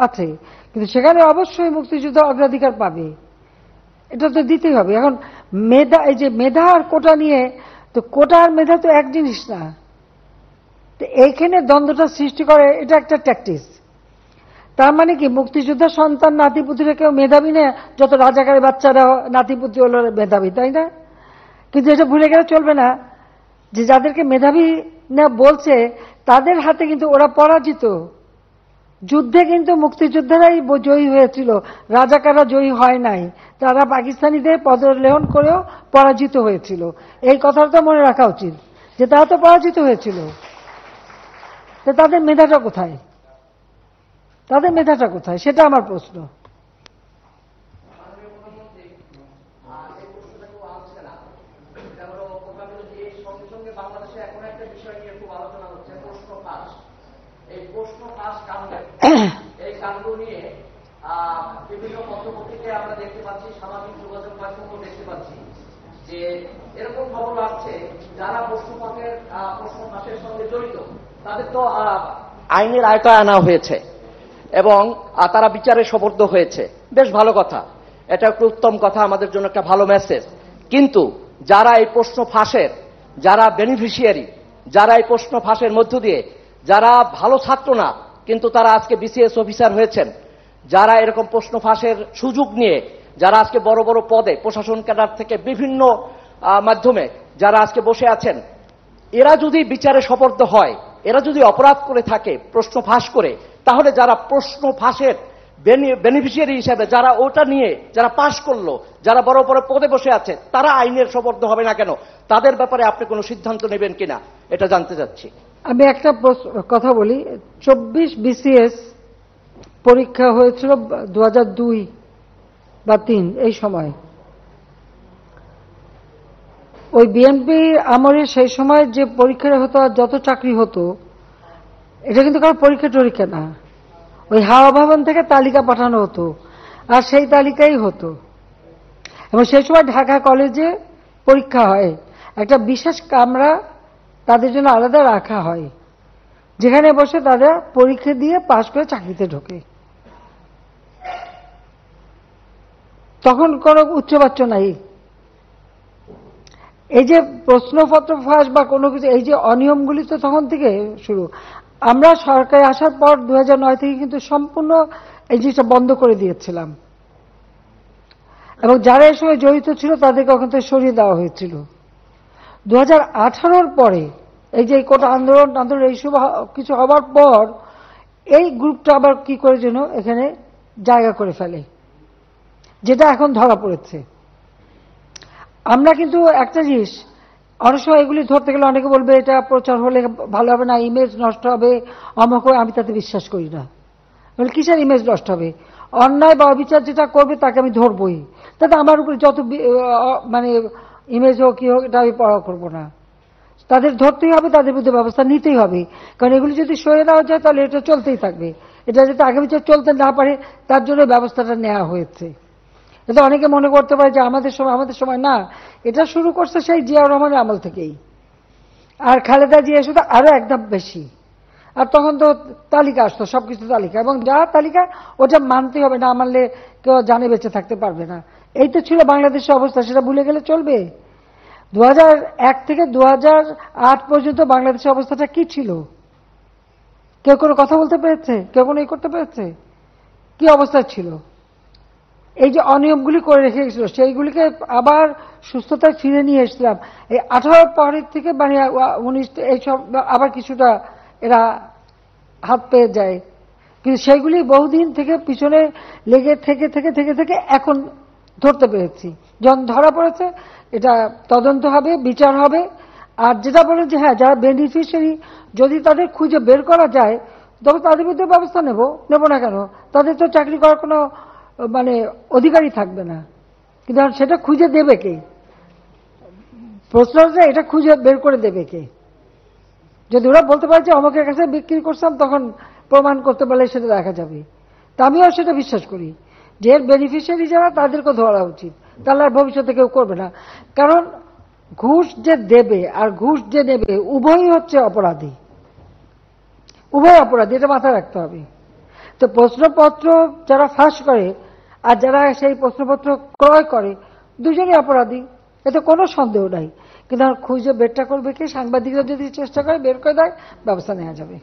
S2: আছে, কিন্তু সেখানে অবশ্যই মুক্তিযুদ্ধ অগ্রাধিকার পাবে, এটা তো দিতেই হবে। এখন মেধা, এই যে মেধা আর কোটা নিয়ে, তো কোটা আর মেধা তো এক জিনিস না, তো এইখানে দ্বন্দ্বটা সৃষ্টি করে, এটা একটা ট্যাকটিস। তার মানে কি মুক্তিযোদ্ধা সন্তান নাতিপুতিরা কেউ মেধাবী না, যত রাজাকারের বাচ্চারা নাতিপুতি হলো মেধাবী, তাই না? কিন্তু এটা ভুলে গেলে চলবে না যে যাদেরকে মেধাবী না বলছে তাদের হাতে কিন্তু ওরা পরাজিত। যুদ্ধে কিন্তু মুক্তিযোদ্ধারাই জয়ী হয়েছিল, রাজাকাররা জয়ী হয় নাই, তারা পাকিস্তানিদের পদলেহন করেও পরাজিত হয়েছিল। এই কথাটা মনে রাখা উচিত যে তারা তো পরাজিত হয়েছিল, তো তাদের মেধাটা কোথায়, তাদের মেধাটা কোথায়, সেটা আমার প্রশ্ন।
S7: এই কাণ্ড নিয়ে বিভিন্ন পত্রপত্রিকায় আমরা দেখতে পাচ্ছি, সামাজিক যোগাযোগ মাধ্যমে দেখতে পাচ্ছি যে এরকম খবর আসছে যারা প্রশ্ন ফাঁসের সঙ্গে জড়িত তাদের তো আইনের আয়তায় আনা হয়েছে এবং তারা বিচারে সোপর্দ হয়েছে। বেশ ভালো কথা, এটা একটা উত্তম কথা, আমাদের জন্য একটা ভালো মেসেজ। কিন্তু যারা এই প্রশ্ন ফাঁসের, যারা বেনিফিশিয়ারি, যারা এই প্রশ্ন ফাঁসের মধ্য দিয়ে, যারা ভালো ছাত্র না কিন্তু তারা আজকে বিসিএস অফিসার হয়েছেন, যারা এরকম প্রশ্ন ফাঁসের সুযোগ নিয়ে যারা আজকে বড় বড় পদে প্রশাসন ক্যাডার থেকে বিভিন্ন মাধ্যমে যারা আজকে বসে আছেন, এরা যদি বিচারে সোপর্দ হয়, এরা যদি অপরাধ করে থাকে প্রশ্ন ফাঁস করে, তাহলে যারা প্রশ্ন ফাঁসের বেনিফিশিয়ারি হিসেবে যারা ওটা নিয়ে যারা পাশ করলো, যারা বড় বড় পদে বসে আছে, তারা আইনের সোপর্দ হবে না কেন? তাদের ব্যাপারে আপনি কোনো সিদ্ধান্ত নেবেন কিনা এটা জানতে চাচ্ছি।
S2: আমি একটা কথা বলি, 24 বিসিএস পরীক্ষা হয়েছিল 2002 বা 2003 এই সময়। ওই বিএনপি আমলে সেই সময় যে পরীক্ষা হতো আর যত চাকরি হতো, এটা কিন্তু কারো পরীক্ষা না, ওই হাওয়া ভবন থেকে তালিকা পাঠানো হতো আর সেই তালিকাই হতো। এবং সেই সময় ঢাকা কলেজে পরীক্ষা হয়, একটা বিশেষ কামরা তাদের জন্য আলাদা রাখা হয়, যেখানে বসে তারা পরীক্ষা দিয়ে পাশ করে চাকরিতে ঢোকে। তখন কোনো উচ্চবাচ্য নাই। এই যে প্রশ্নপত্র ফাঁস বা কোনো কিছু, এই যে অনিয়মগুলি তো তখন থেকে শুরু। আমরা সরকারে আসার পর 2009 থেকে কিন্তু সম্পূর্ণ এই জিনিসটা বন্ধ করে দিয়েছিলাম, এবং যারা এই সময় জড়িত ছিল তাদেরকে ওখান থেকে সরিয়ে দেওয়া হয়েছিল। 2018 পরে এই যে কোটা আন্দোলন এইসব কিছু হবার পর এই গ্রুপটা আবার কি করে যেন এখানে জায়গা করে ফেলে, যেটা এখন ধরা পড়েছে। আমরা কিন্তু একটা জিনিস, অনেক সময় এগুলি ধরতে গেলে অনেকে বলবে এটা প্রচার হলে ভালো হবে না, ইমেজ নষ্ট হবে, অমুক। আমি তাতে বিশ্বাস করি না। কিসের ইমেজ নষ্ট হবে? অন্যায় বা অবিচার যেটা করবে তাকে আমি ধরবই, তাতে আমার উপরে যত মানে ইমেজ হোক কি হোক এটা আমি পড়া করবো না। তাদের ধরতেই হবে, তাদের বিরুদ্ধে ব্যবস্থা নিতেই হবে, কারণ এগুলি যদি সরিয়ে দেওয়া যায় তাহলে এটা চলতেই থাকবে। এটা যাতে আগামী চলতে না পারে তার জন্য ব্যবস্থাটা নেওয়া হয়েছে। এটা অনেকে মনে করতে পারে যে আমাদের সময় না, এটা শুরু করছে সেই জিয়াউর রহমানের আমল থেকেই, আর খালেদা জিয়া শুধু আরো একদম বেশি। আর তখন তো তালিকা আসতো, সবকিছু তালিকা, এবং যা তালিকা ওটা মানতে হবে, না মানলে কেউ জানে বেঁচে থাকতে পারবে না। এই তো ছিল বাংলাদেশের অবস্থা, সেটা ভুলে গেলে চলবে? 2001 থেকে 2008 পর্যন্ত বাংলাদেশের অবস্থাটা কি ছিল? কেউ কোনো কথা বলতে পেরেছে? কেউ কোনো করতে পেরেছে? কি অবস্থা ছিল? এই যে অনিয়মগুলি করে রেখে গেছিল, সেইগুলিকে আবার সুস্থতায় ফিরে নিয়ে এসেছিলাম। এই 18 পরের থেকে মানে 19 এইসব আবার কিছুটা এরা হাত পেয়ে যায়, কিন্তু সেইগুলি বহুদিন থেকে পিছনে লেগে থেকে থেকে থেকে থেকে এখন ধরতে পেরেছি। যখন ধরা পড়েছে এটা তদন্ত হবে, বিচার হবে। আর যেটা বলেন যে হ্যাঁ, যারা বেনিফিশিয়ারি যদি তাদের খুঁজে বের করা যায় তবে তাদের বিরুদ্ধে ব্যবস্থা নেব না কেন? তাদের তো চাকরি করার কোনো মানে অধিকারই থাকবে না, কিন্তু সেটা খুঁজে দেবে কে? প্রশ্ন হচ্ছে এটা খুঁজে বের করে দেবে কে? যদি ওরা বলতে পারে যে অমুকের কাছে বিক্রি করতাম, তখন প্রমাণ করতে পারলে সেটা দেখা যাবে। তা আমিও সেটা বিশ্বাস করি যে এর বেনিফিশিয়ারি যারা তাদেরকে ধরা উচিত, তাহলে আর ভবিষ্যতে কেউ করবে না। কারণ ঘুষ যে দেবে আর ঘুষ যে নেবে উভয়ই হচ্ছে অপরাধী, উভয় অপরাধী, এটা মাথায় রাখতে হবে। তো প্রশ্নপত্র যারা ফাঁস করে আর যারা সেই প্রশ্নপত্র ক্রয় করে দুজনই অপরাধী, এতে কোনো সন্দেহ নাই। কিন্তু খুঁজে বেরটা করবে কি? সাংবাদিকরা যদি চেষ্টা করে বের করে দেয়, ব্যবস্থা নেওয়া যাবে।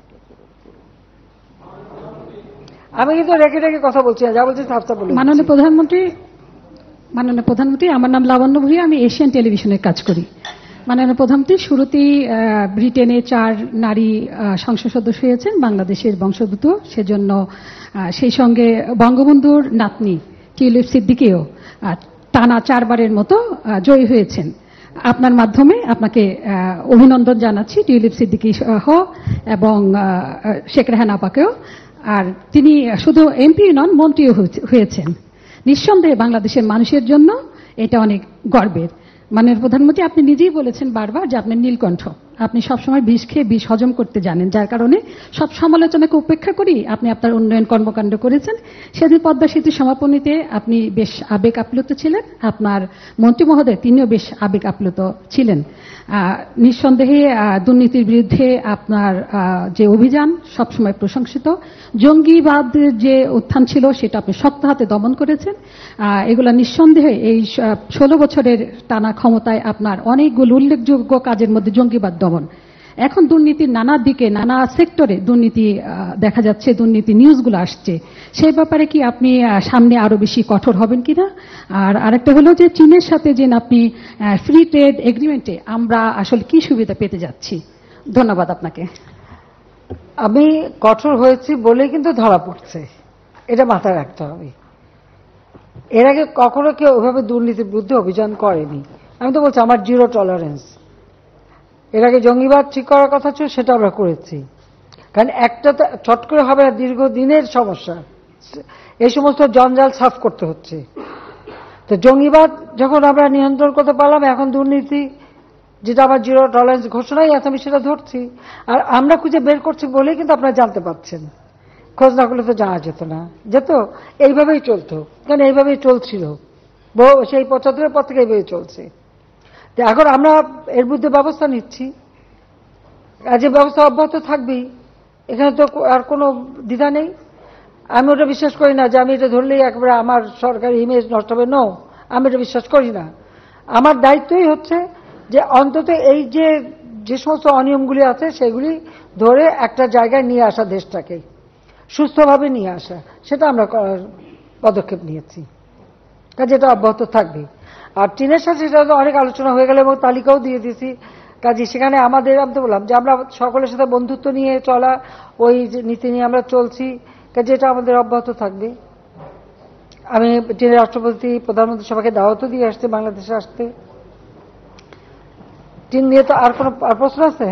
S2: আমি কিন্তু রেখে রেখে কথা বলছি না, যা বলছি সাফ সাফ বলি।
S5: মাননীয় প্রধানমন্ত্রী, আমার নাম লাবণ্য ভূঁইয়া, আমি এশিয়ান টেলিভিশনের কাজ করি। মাননীয় প্রধানমন্ত্রী, শুরুতেই ব্রিটেনে 4 নারী সংসদ সদস্য হয়েছেন বাংলাদেশের বংশোদ্ভূত, সেজন্য সেই সঙ্গে বঙ্গবন্ধুর নাতনি টিউলিপ সিদ্দিকীও টানা 4 বারের মতো জয়ী হয়েছেন। আপনার মাধ্যমে আপনাকে অভিনন্দন জানাচ্ছি, টিউলিপ সিদ্দিকী সহ এবং শেখ রেহানা আপাকেও। আর তিনি শুধু এমপি নন, মন্ত্রীও হয়েছেন। নিঃসন্দেহে বাংলাদেশের মানুষের জন্য এটা অনেক গর্বের। মাননীয় প্রধানমন্ত্রী, আপনি নিজেই বলেছেন বারবার যে আপনি নীলকণ্ঠ, আপনি সবসময় বিষ খেয়ে বিষ হজম করতে জানেন, যার কারণে সব সমালোচনাকে উপেক্ষা করি আপনি আপনার উন্নয়ন কর্মকাণ্ড করেছেন। সেদিন পদ্মা সেতু সমাপনীতে আপনি বেশ আবেগ আপ্লুত ছিলেন, আপনার মন্ত্রী মহোদয় তিনিও বেশ আবেগ আপ্লুত ছিলেন। নিঃসন্দেহে দুর্নীতির বিরুদ্ধে আপনার যে অভিযান সবসময় প্রশংসিত। জঙ্গিবাদের যে উত্থান ছিল সেটা আপনি শক্ত হাতে দমন করেছেন। এগুলা নিঃসন্দেহে এই 16 বছরের টানা ক্ষমতায় আপনার অনেকগুলো উল্লেখযোগ্য কাজের মধ্যে জঙ্গিবাদ দমন। এখন দুর্নীতির নানা দিকে নানা সেক্টরে দুর্নীতি দেখা যাচ্ছে, দুর্নীতি নিউজগুলো আসছে, সেই ব্যাপারে কি আপনি সামনে আরো বেশি কঠোর হবেন কিনা? আর আরেকটা হলো যে চীনের সাথে যে আপনি ফ্রি ট্রেড এগ্রিমেন্টে আমরা আসলে কি সুবিধা পেতে যাচ্ছি? ধন্যবাদ আপনাকে।
S2: আমি কঠোর হয়েছি বলেই কিন্তু ধরা পড়ছে, এটা মাথায় রাখতে হবে। এর আগে কখনো কেউ ওইভাবে দুর্নীতির বিরুদ্ধে অভিযান করেনি। আমি তো বলছি আমার 0 টলারেন্স। এর আগে জঙ্গিবাদ ঠিক করার কথা ছিল, সেটা আমরা করেছি। কারণ একটা তো চট করে হবে না, দীর্ঘদিনের সমস্যা, এই সমস্ত জঞ্জাল সাফ করতে হচ্ছে। তো জঙ্গিবাদ যখন আমরা নিয়ন্ত্রণ করতে পারলাম, এখন দুর্নীতি যেটা আমার 0 টলারেন্স ঘোষণাই আছে, আমি সেটা ধরছি। আর আমরা খুঁজে বের করছি বলেই কিন্তু আপনারা জানতে পারছেন, খোঁজ না করলে তো জানা যেত না, যেত এইভাবেই চলতো, কারণ এইভাবেই চলছিল সেই 75-এর পর থেকে এইভাবেই চলছে। তো এখন আমরা এর বিরুদ্ধে ব্যবস্থা নিচ্ছি, যে ব্যবস্থা অব্যাহত থাকবেই, এখানে তো আর কোনো দ্বিধা নেই। আমি ওটা বিশ্বাস করি না যে আমি এটা ধরলেই একবারে আমার সরকারি ইমেজ নষ্ট হবে, নো, আমি এটা বিশ্বাস করি না। আমার দায়িত্বই হচ্ছে যে অন্তত এই যে সমস্ত অনিয়মগুলি আছে সেগুলি ধরে একটা জায়গায় নিয়ে আসা, দেশটাকে সুস্থভাবে নিয়ে আসা, সেটা আমরা পদক্ষেপ নিয়েছি, কাজে এটা অব্যাহত থাকবে। আর চীনের সাথে সেটা তো অনেক আলোচনা হয়ে গেল এবং তালিকাও দিয়ে দিয়েছি। কাজে সেখানে আমাদের, আমি তো বললাম যে আমরা সকলের সাথে বন্ধুত্ব নিয়ে চলা, ওই নীতি নিয়ে আমরা চলছি, কাজে এটা আমাদের অব্যাহত থাকবে। আমি চীনের রাষ্ট্রপতি, প্রধানমন্ত্রী সবাইকে দাওয়াতও দিয়ে আসতে, বাংলাদেশে আসতে। চীন নিয়ে তো আর কোনো প্রশ্ন আছে?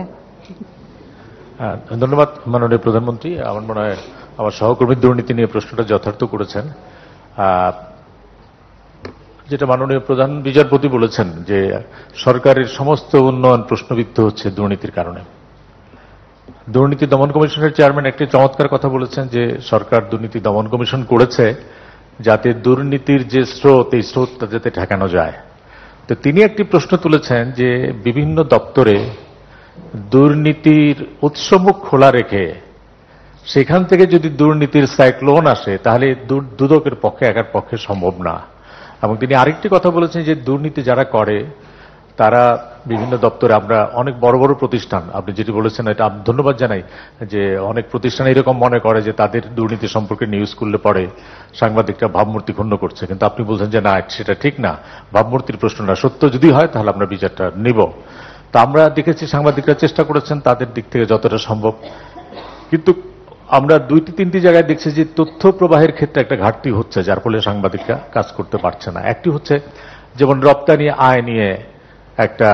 S8: ধন্যবাদ মাননীয় প্রধানমন্ত্রী। আমার মনে হয় আমার সহকর্মীর দুর্নীতি নিয়ে প্রশ্নটা যথার্থ করেছেন। যেটা মাননীয় প্রধান বিচারপতি বলেছেন যে সরকারের সমস্ত উন্নয়ন প্রশ্নবিদ্ধ হচ্ছে দুর্নীতির কারণে। দুর্নীতি দমন কমিশনের চেয়ারম্যান একটি চমৎকার কথা বলেছেন যে সরকার দুর্নীতি দমন কমিশন করেছে যাতে দুর্নীতির যে স্রোত, এই স্রোতটা যাতে ঠেকানো যায়। তো তিনি একটি প্রশ্ন তুলেছেন যে বিভিন্ন দপ্তরে দুর্নীতির উৎসমুখ খোলা রেখে সেখান থেকে যদি দুর্নীতির সাইক্লোন আসে তাহলে দুদকের পক্ষে একার পক্ষে সম্ভব না। এবং তিনি আরেকটি কথা বলেছেন যে দুর্নীতি যারা করে তারা বিভিন্ন দপ্তরে, আমরা অনেক বড় বড় প্রতিষ্ঠান, আপনি যেটি বলেছেন এটা ধন্যবাদ জানাই, যে অনেক প্রতিষ্ঠান এরকম মনে করে যে তাদের দুর্নীতি সম্পর্কে নিউজ করলে পরে সাংবাদিকরা ভাবমূর্তি ক্ষুণ্ণ করছে, কিন্তু আপনি বলছেন যে না, সেটা ঠিক না, ভাবমূর্তির প্রশ্ন না, সত্য যদি হয় তাহলে আমরা বিচারটা নিব। তা আমরা দেখেছি সাংবাদিকরা চেষ্টা করেছেন তাদের দিক থেকে যতটা সম্ভব, কিন্তু আমরা 2-3টি জায়গায় দেখছি যে তথ্য প্রবাহের ক্ষেত্রে একটা ঘাটতি হচ্ছে, যার ফলে সাংবাদিকরা কাজ করতে পারছে না। একটি হচ্ছে যেমন রপ্তানি আয় নিয়ে একটা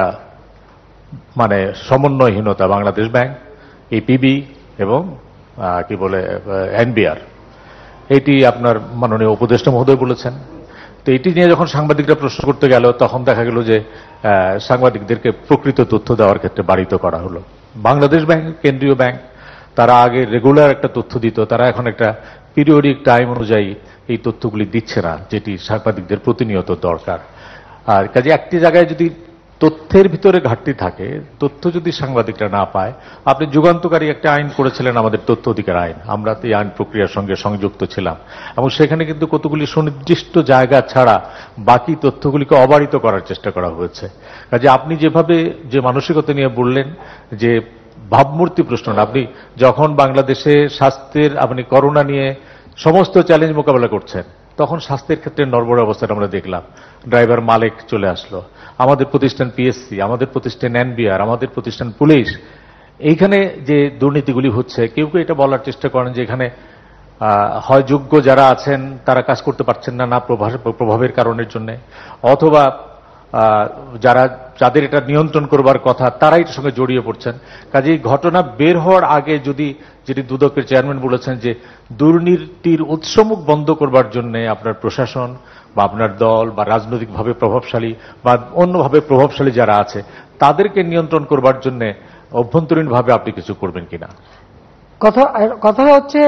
S8: মানে সমন্বয়হীনতা, বাংলাদেশ ব্যাংক, এপিবি এবং কি বলে এনবিআর, এটি আপনার মাননীয় উপদেষ্টা মহোদয় বলেছেন। তো এটি নিয়ে যখন সাংবাদিকরা প্রশ্ন করতে গেল তখন দেখা গেল যে সাংবাদিকদেরকে প্রকৃত তথ্য দেওয়ার ক্ষেত্রে বারিত করা হলো। বাংলাদেশ ব্যাংক, কেন্দ্রীয় ব্যাংক, তারা আগে রেগুলার একটা তথ্য দিত, তারা এখন একটা পিরিয়ডিক টাইম অনুযায়ী এই তথ্যগুলি দিচ্ছে না, যেটি সাংবাদিকদের প্রতিনিয়ত দরকার। আর কাজে একটি জায়গায় যদি তথ্যের ভিতরে ঘাটতি থাকে, তথ্য যদি সাংবাদিকরা না পায়, আপনি যুগান্তকারী একটা আইন করেছিলেন, আমাদের তথ্য অধিকার আইন, আমরা তো এই আইন প্রক্রিয়ার সঙ্গে সংযুক্ত ছিলাম, এবং সেখানে কিন্তু কতগুলি সুনির্দিষ্ট জায়গা ছাড়া বাকি তথ্যগুলিকে অবারিত করার চেষ্টা করা হয়েছে। কাজে আপনি যেভাবে যে মানসিকতা নিয়ে বললেন যে ভাবমূর্তি প্রশ্নটা, আপনি যখন বাংলাদেশে স্বাস্থ্যের, আপনি করোনা নিয়ে সমস্ত চ্যালেঞ্জ মোকাবেলা করছেন, তখন স্বাস্থ্যের ক্ষেত্রে নড়বড়ে অবস্থাটা আমরা দেখলাম। ড্রাইভার মালিক চলে আসলো, আমাদের প্রতিষ্ঠান পিএসসি, আমাদের প্রতিষ্ঠান এনবিআর, আমাদের প্রতিষ্ঠান পুলিশ, এইখানে যে দুর্নীতিগুলি হচ্ছে, কেউ কেউ এটা বলার চেষ্টা করেন যে এখানে হয় যোগ্য যারা আছেন তারা কাজ করতে পারছেন না প্রভাবের কারণের জন্য, অথবা যাদের এটা নিয়ন্ত্রণ করবার কথা তারাই এটার সঙ্গে জড়িয়ে পড়ছেন। কাজেই ঘটনা বের হওয়ার আগে যদি, যেটি দুদকের চেয়ারম্যান বলেছেন যে দুর্নীতির উৎসমুখ বন্ধ করবার জন্য আপনার প্রশাসন বা আপনার দল বা রাজনৈতিকভাবে প্রভাবশালী বা অন্যভাবে প্রভাবশালী যারা আছে তাদেরকে নিয়ন্ত্রণ করবার জন্য অভ্যন্তরীণভাবে আপনি কিছু করবেন কিনা?
S2: কথা হচ্ছে,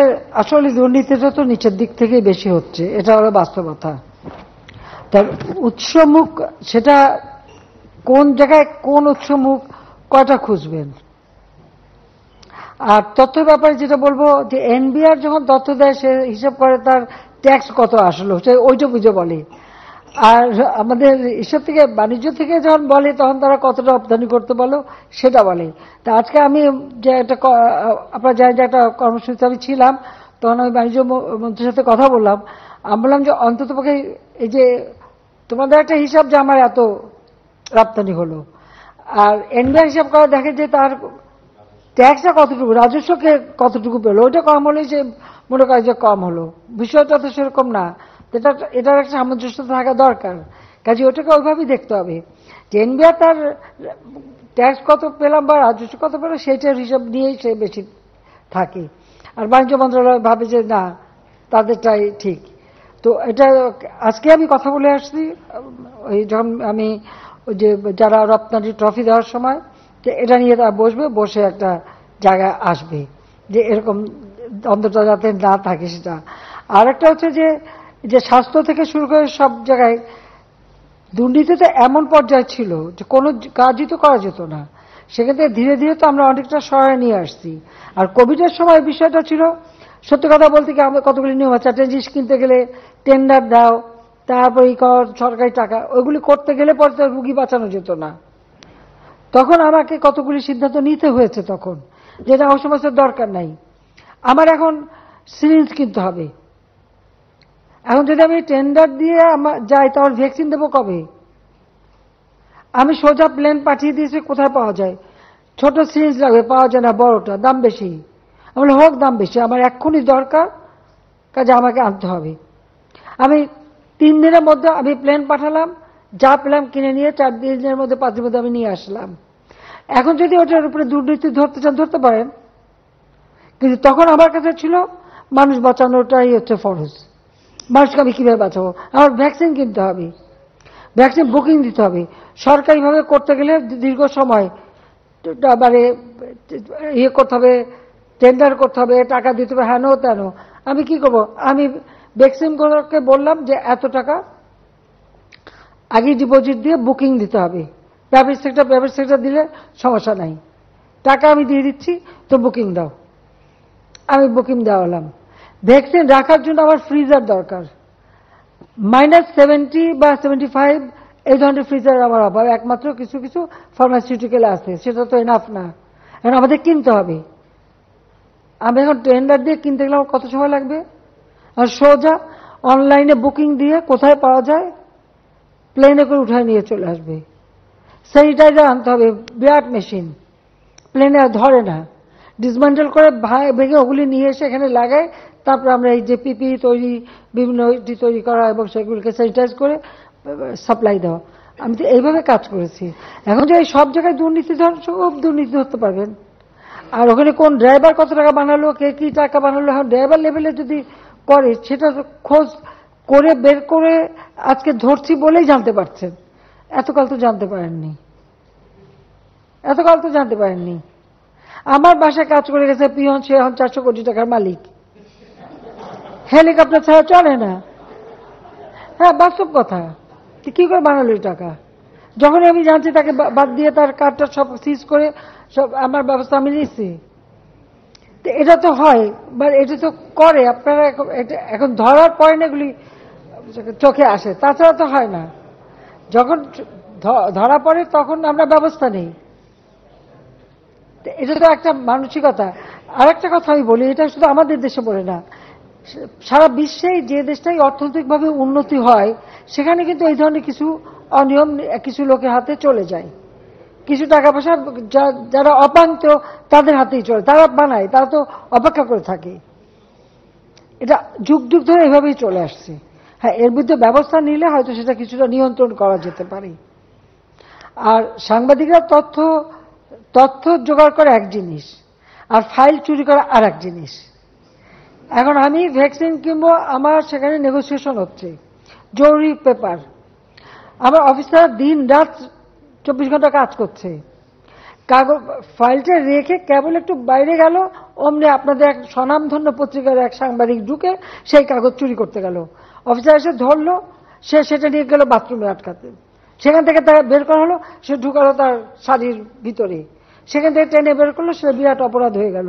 S2: আসলে দুর্নীতিটা তো নিচের দিক থেকেই বেশি হচ্ছে, এটা হলো বাস্তবতা। তার উৎসমুখ, সেটা কোন জায়গায় কোন উৎসমুখ কয়টা খুঁজবেন। আর তথ্য ব্যাপারে যেটা বলবো, যে এনবিআর যখন তথ্য দেয় সে হিসাব করে তার ট্যাক্স কত আসলো, সে ওইটা বুঝে বলে। আর আমাদের হিসাব থেকে, বাণিজ্য থেকে যখন বলে তখন তারা কতটা রপ্তানি করতে বলো সেটা বলে। তা আজকে আমি যে একটা, আপনারা জানেন যে একটা কর্মসূচিতে আমি ছিলাম, তখন আমি বাণিজ্য মন্ত্রীর সাথে কথা বললাম। আমি বললাম যে অন্ততপক্ষে এই যে তোমাদের একটা হিসাব যে আমার এত রপ্তানি হলো, আর এনবিআর হিসাব করা দেখে যে তার ট্যাক্সটা কতটুকু, রাজস্বকে কতটুকু পেলো, ওইটা কম হলে যে মনে করে যে কম হলো। বিষয়টা তো সেরকম না, এটার একটা সামঞ্জস্য থাকা দরকার। কাজে ওটাকে ওইভাবেই দেখতে হবে যে এনবিআর তার ট্যাক্স কত পেলাম বা রাজস্ব কত পেলাম সেইটার হিসাব নিয়েই সে বেশি থাকে। আর বাণিজ্য মন্ত্রণালয় ভাবে যে না, তাদেরটাই ঠিক। তো এটা আজকে আমি কথা বলে আসছি, ওই যখন আমি ওই যে যারা রপ্তানি ট্রফি দেওয়ার সময়, যে এটা নিয়ে তারা বসবে, বসে একটা জায়গায় আসবে যে এরকম দ্বন্দ্বটা যাতে না থাকে সেটা। আর একটা হচ্ছে যে স্বাস্থ্য থেকে শুরু করে সব জায়গায় দুর্নীতিতে এমন পর্যায়ে ছিল যে কোনো কাজই তো করা যেত না। সেক্ষেত্রে ধীরে ধীরে তো আমরা অনেকটা সহায় নিয়ে আসছি। আর কোভিডের সময় বিষয়টা ছিল, সত্যি কথা বলতে কি, আমাদের কতগুলি নিয়ম আছে। একটা জিনিস কিনতে গেলে টেন্ডার দাও, তারপর এই কর, সরকারি টাকা, ওইগুলি করতে গেলে পরে তো রুগী বাঁচানো যেত না। তখন আমাকে কতগুলি সিদ্ধান্ত নিতে হয়েছে তখন, যেটা আমার সমস্ত দরকার নাই। আমার এখন সিরিঞ্জ কিনতে হবে, এখন যদি আমি টেন্ডার দিয়ে যাই তাহলে ভ্যাকসিন দেবো কবে? আমি সোজা প্লেন পাঠিয়ে দিয়েছি, কোথায় পাওয়া যায়? ছোট সিরিঞ্জ লাগবে, পাওয়া যায় না, বড়টা দাম বেশি। আমি হোক দাম বেশি, আমার এক্ষুনি দরকার, কাজে আমাকে আনতে হবে। আমি 3 দিনের মধ্যে আমি প্লেন পাঠালাম, যা পেলাম কিনে নিয়ে 4 দিনের মধ্যে 5 দিনের মধ্যে আমি নিয়ে আসলাম। এখন যদি ওটার উপরে দুর্নীতি ধরতে চান ধরতে পারেন, কিন্তু তখন আমার কাছে ছিল মানুষ বাঁচানোটাই হচ্ছে ফরজ। মানুষকে আমি কিভাবে বাঁচাবো? আমার ভ্যাকসিন কিনতে হবে, ভ্যাকসিন বুকিং দিতে হবে। সরকারিভাবে করতে গেলে দীর্ঘ সময় মানে ইয়ে করতে হবে, টেন্ডার করতে হবে, টাকা দিতে হবে, হ্যানো তেন। আমি কি করবো? আমি ভ্যাকসিনগুলোকে বললাম যে এত টাকা আগে ডিপোজিট দিয়ে বুকিং দিতে হবে। প্রাইভেট সেক্টর দিলে সমস্যা নাই, টাকা আমি দিয়ে দিচ্ছি, তো বুকিং দাও। আমি বুকিং দেওয়ালাম। ভ্যাকসিন রাখার জন্য আমার ফ্রিজার দরকার, -70 বা 75 এই ধরনের ফ্রিজার আমার অভাব। একমাত্র কিছু কিছু ফার্মাসিউটিক্যাল আছে, সেটা তো এনাফ না, এখন আমাদের কিনতে হবে। আমি এখন টেন্ডার দিয়ে কিনতে গেলে আমার কত সময় লাগবে? আর সোজা অনলাইনে বুকিং দিয়ে কোথায় পাওয়া যায় প্লেনে করে উঠায় নিয়ে চলে আসবে। স্যানিটাইজার আনতে হবে, বিরাট মেশিন, প্লেনে ধরে না, ডিসমেন্টেল করে ভেঙে ওগুলি নিয়ে এসে এখানে লাগায়, তারপর আমরা এই যে পিপি তৈরি, বিভিন্ন তৈরি করা এবং সেগুলিকে স্যানিটাইজ করে সাপ্লাই দেওয়া। আমি তো এইভাবে কাজ করেছি। এখন যে সব জায়গায় দুর্নীতি ধরেন, সব দুর্নীতি ধরতে পারবেন। আর ওখানে কোন ড্রাইভার কত টাকা বানালো, কে কি টাকা বানালো, এখন ড্রাইভার লেভেলে যদি করে সেটা খোঁজ করে বের করে আজকে ধরছি বলেই জানতে পারছেন। এতকাল তো জানতে পারেননি, এতকাল তো জানতে পারেননি। আমার বাসায় কাজ করে গেছে পিয়ন, সে এখন 400 কোটি টাকার মালিক। হেলিকপ্টার ছাড়া চলে না। হ্যাঁ, বাস্তব কথা। কি করে বানালো এই টাকা? যখনই আমি জানছি তাকে বাদ দিয়ে তার কার্ডটা সব সিজ করে সব আমার ব্যবস্থা আমি নিচ্ছি। এটা তো হয়, বা এটা তো করে আপনারা এখন ধরার পরে না এগুলি চোখে আসে, তাছাড়া তো হয় না। যখন ধরা পড়ে তখন আমরা ব্যবস্থা নেই। এটা তো একটা মানসিকতা। আর একটা কথা আমি বলি, এটা শুধু আমাদের দেশে বলে না, সারা বিশ্বে যে দেশটাই অর্থনৈতিকভাবে উন্নতি হয় সেখানে কিন্তু এই ধরনের কিছু অনিয়ম কিছু লোকের হাতে চলে যায়। কিছু টাকা পয়সা যারা অপান্ত তাদের হাতেই চলে, তারা বানায়, তারা তো অপেক্ষা করে থাকে। এটা যুগ যুগ ধরে এভাবেই চলে আসছে। হ্যাঁ, এর বিরুদ্ধে ব্যবস্থা নিলে হয়তো সেটা কিছুটা নিয়ন্ত্রণ করা যেতে পারে। আর সাংবাদিকরা তথ্য জোগাড় করে এক জিনিস, আর ফাইল চুরি করা আর এক জিনিস। এখন আমি ভ্যাকসিন কিনবো, আমার সেখানে নেগোসিয়েশন হচ্ছে, জরুরি পেপার, আমার অফিসার দিন রাত 24 ঘন্টা কাজ করছে, কাগজ ফাইলটা রেখে কেবল একটু বাইরে গেল, অমনি আপনাদের এক স্বনামধন্য পত্রিকার এক সাংবাদিক ঢুকে সেই কাগজ চুরি করতে গেল। অফিসার এসে ধরলো, সে সেটা নিয়ে গেল বাথরুমে আটকাতে, সেখান থেকে তাকে বের করা হলো, সে ঢুকালো তার শাড়ির ভিতরে, সেখান থেকে টেনে বের করলো, সেটা বিরাট অপরাধ হয়ে গেল।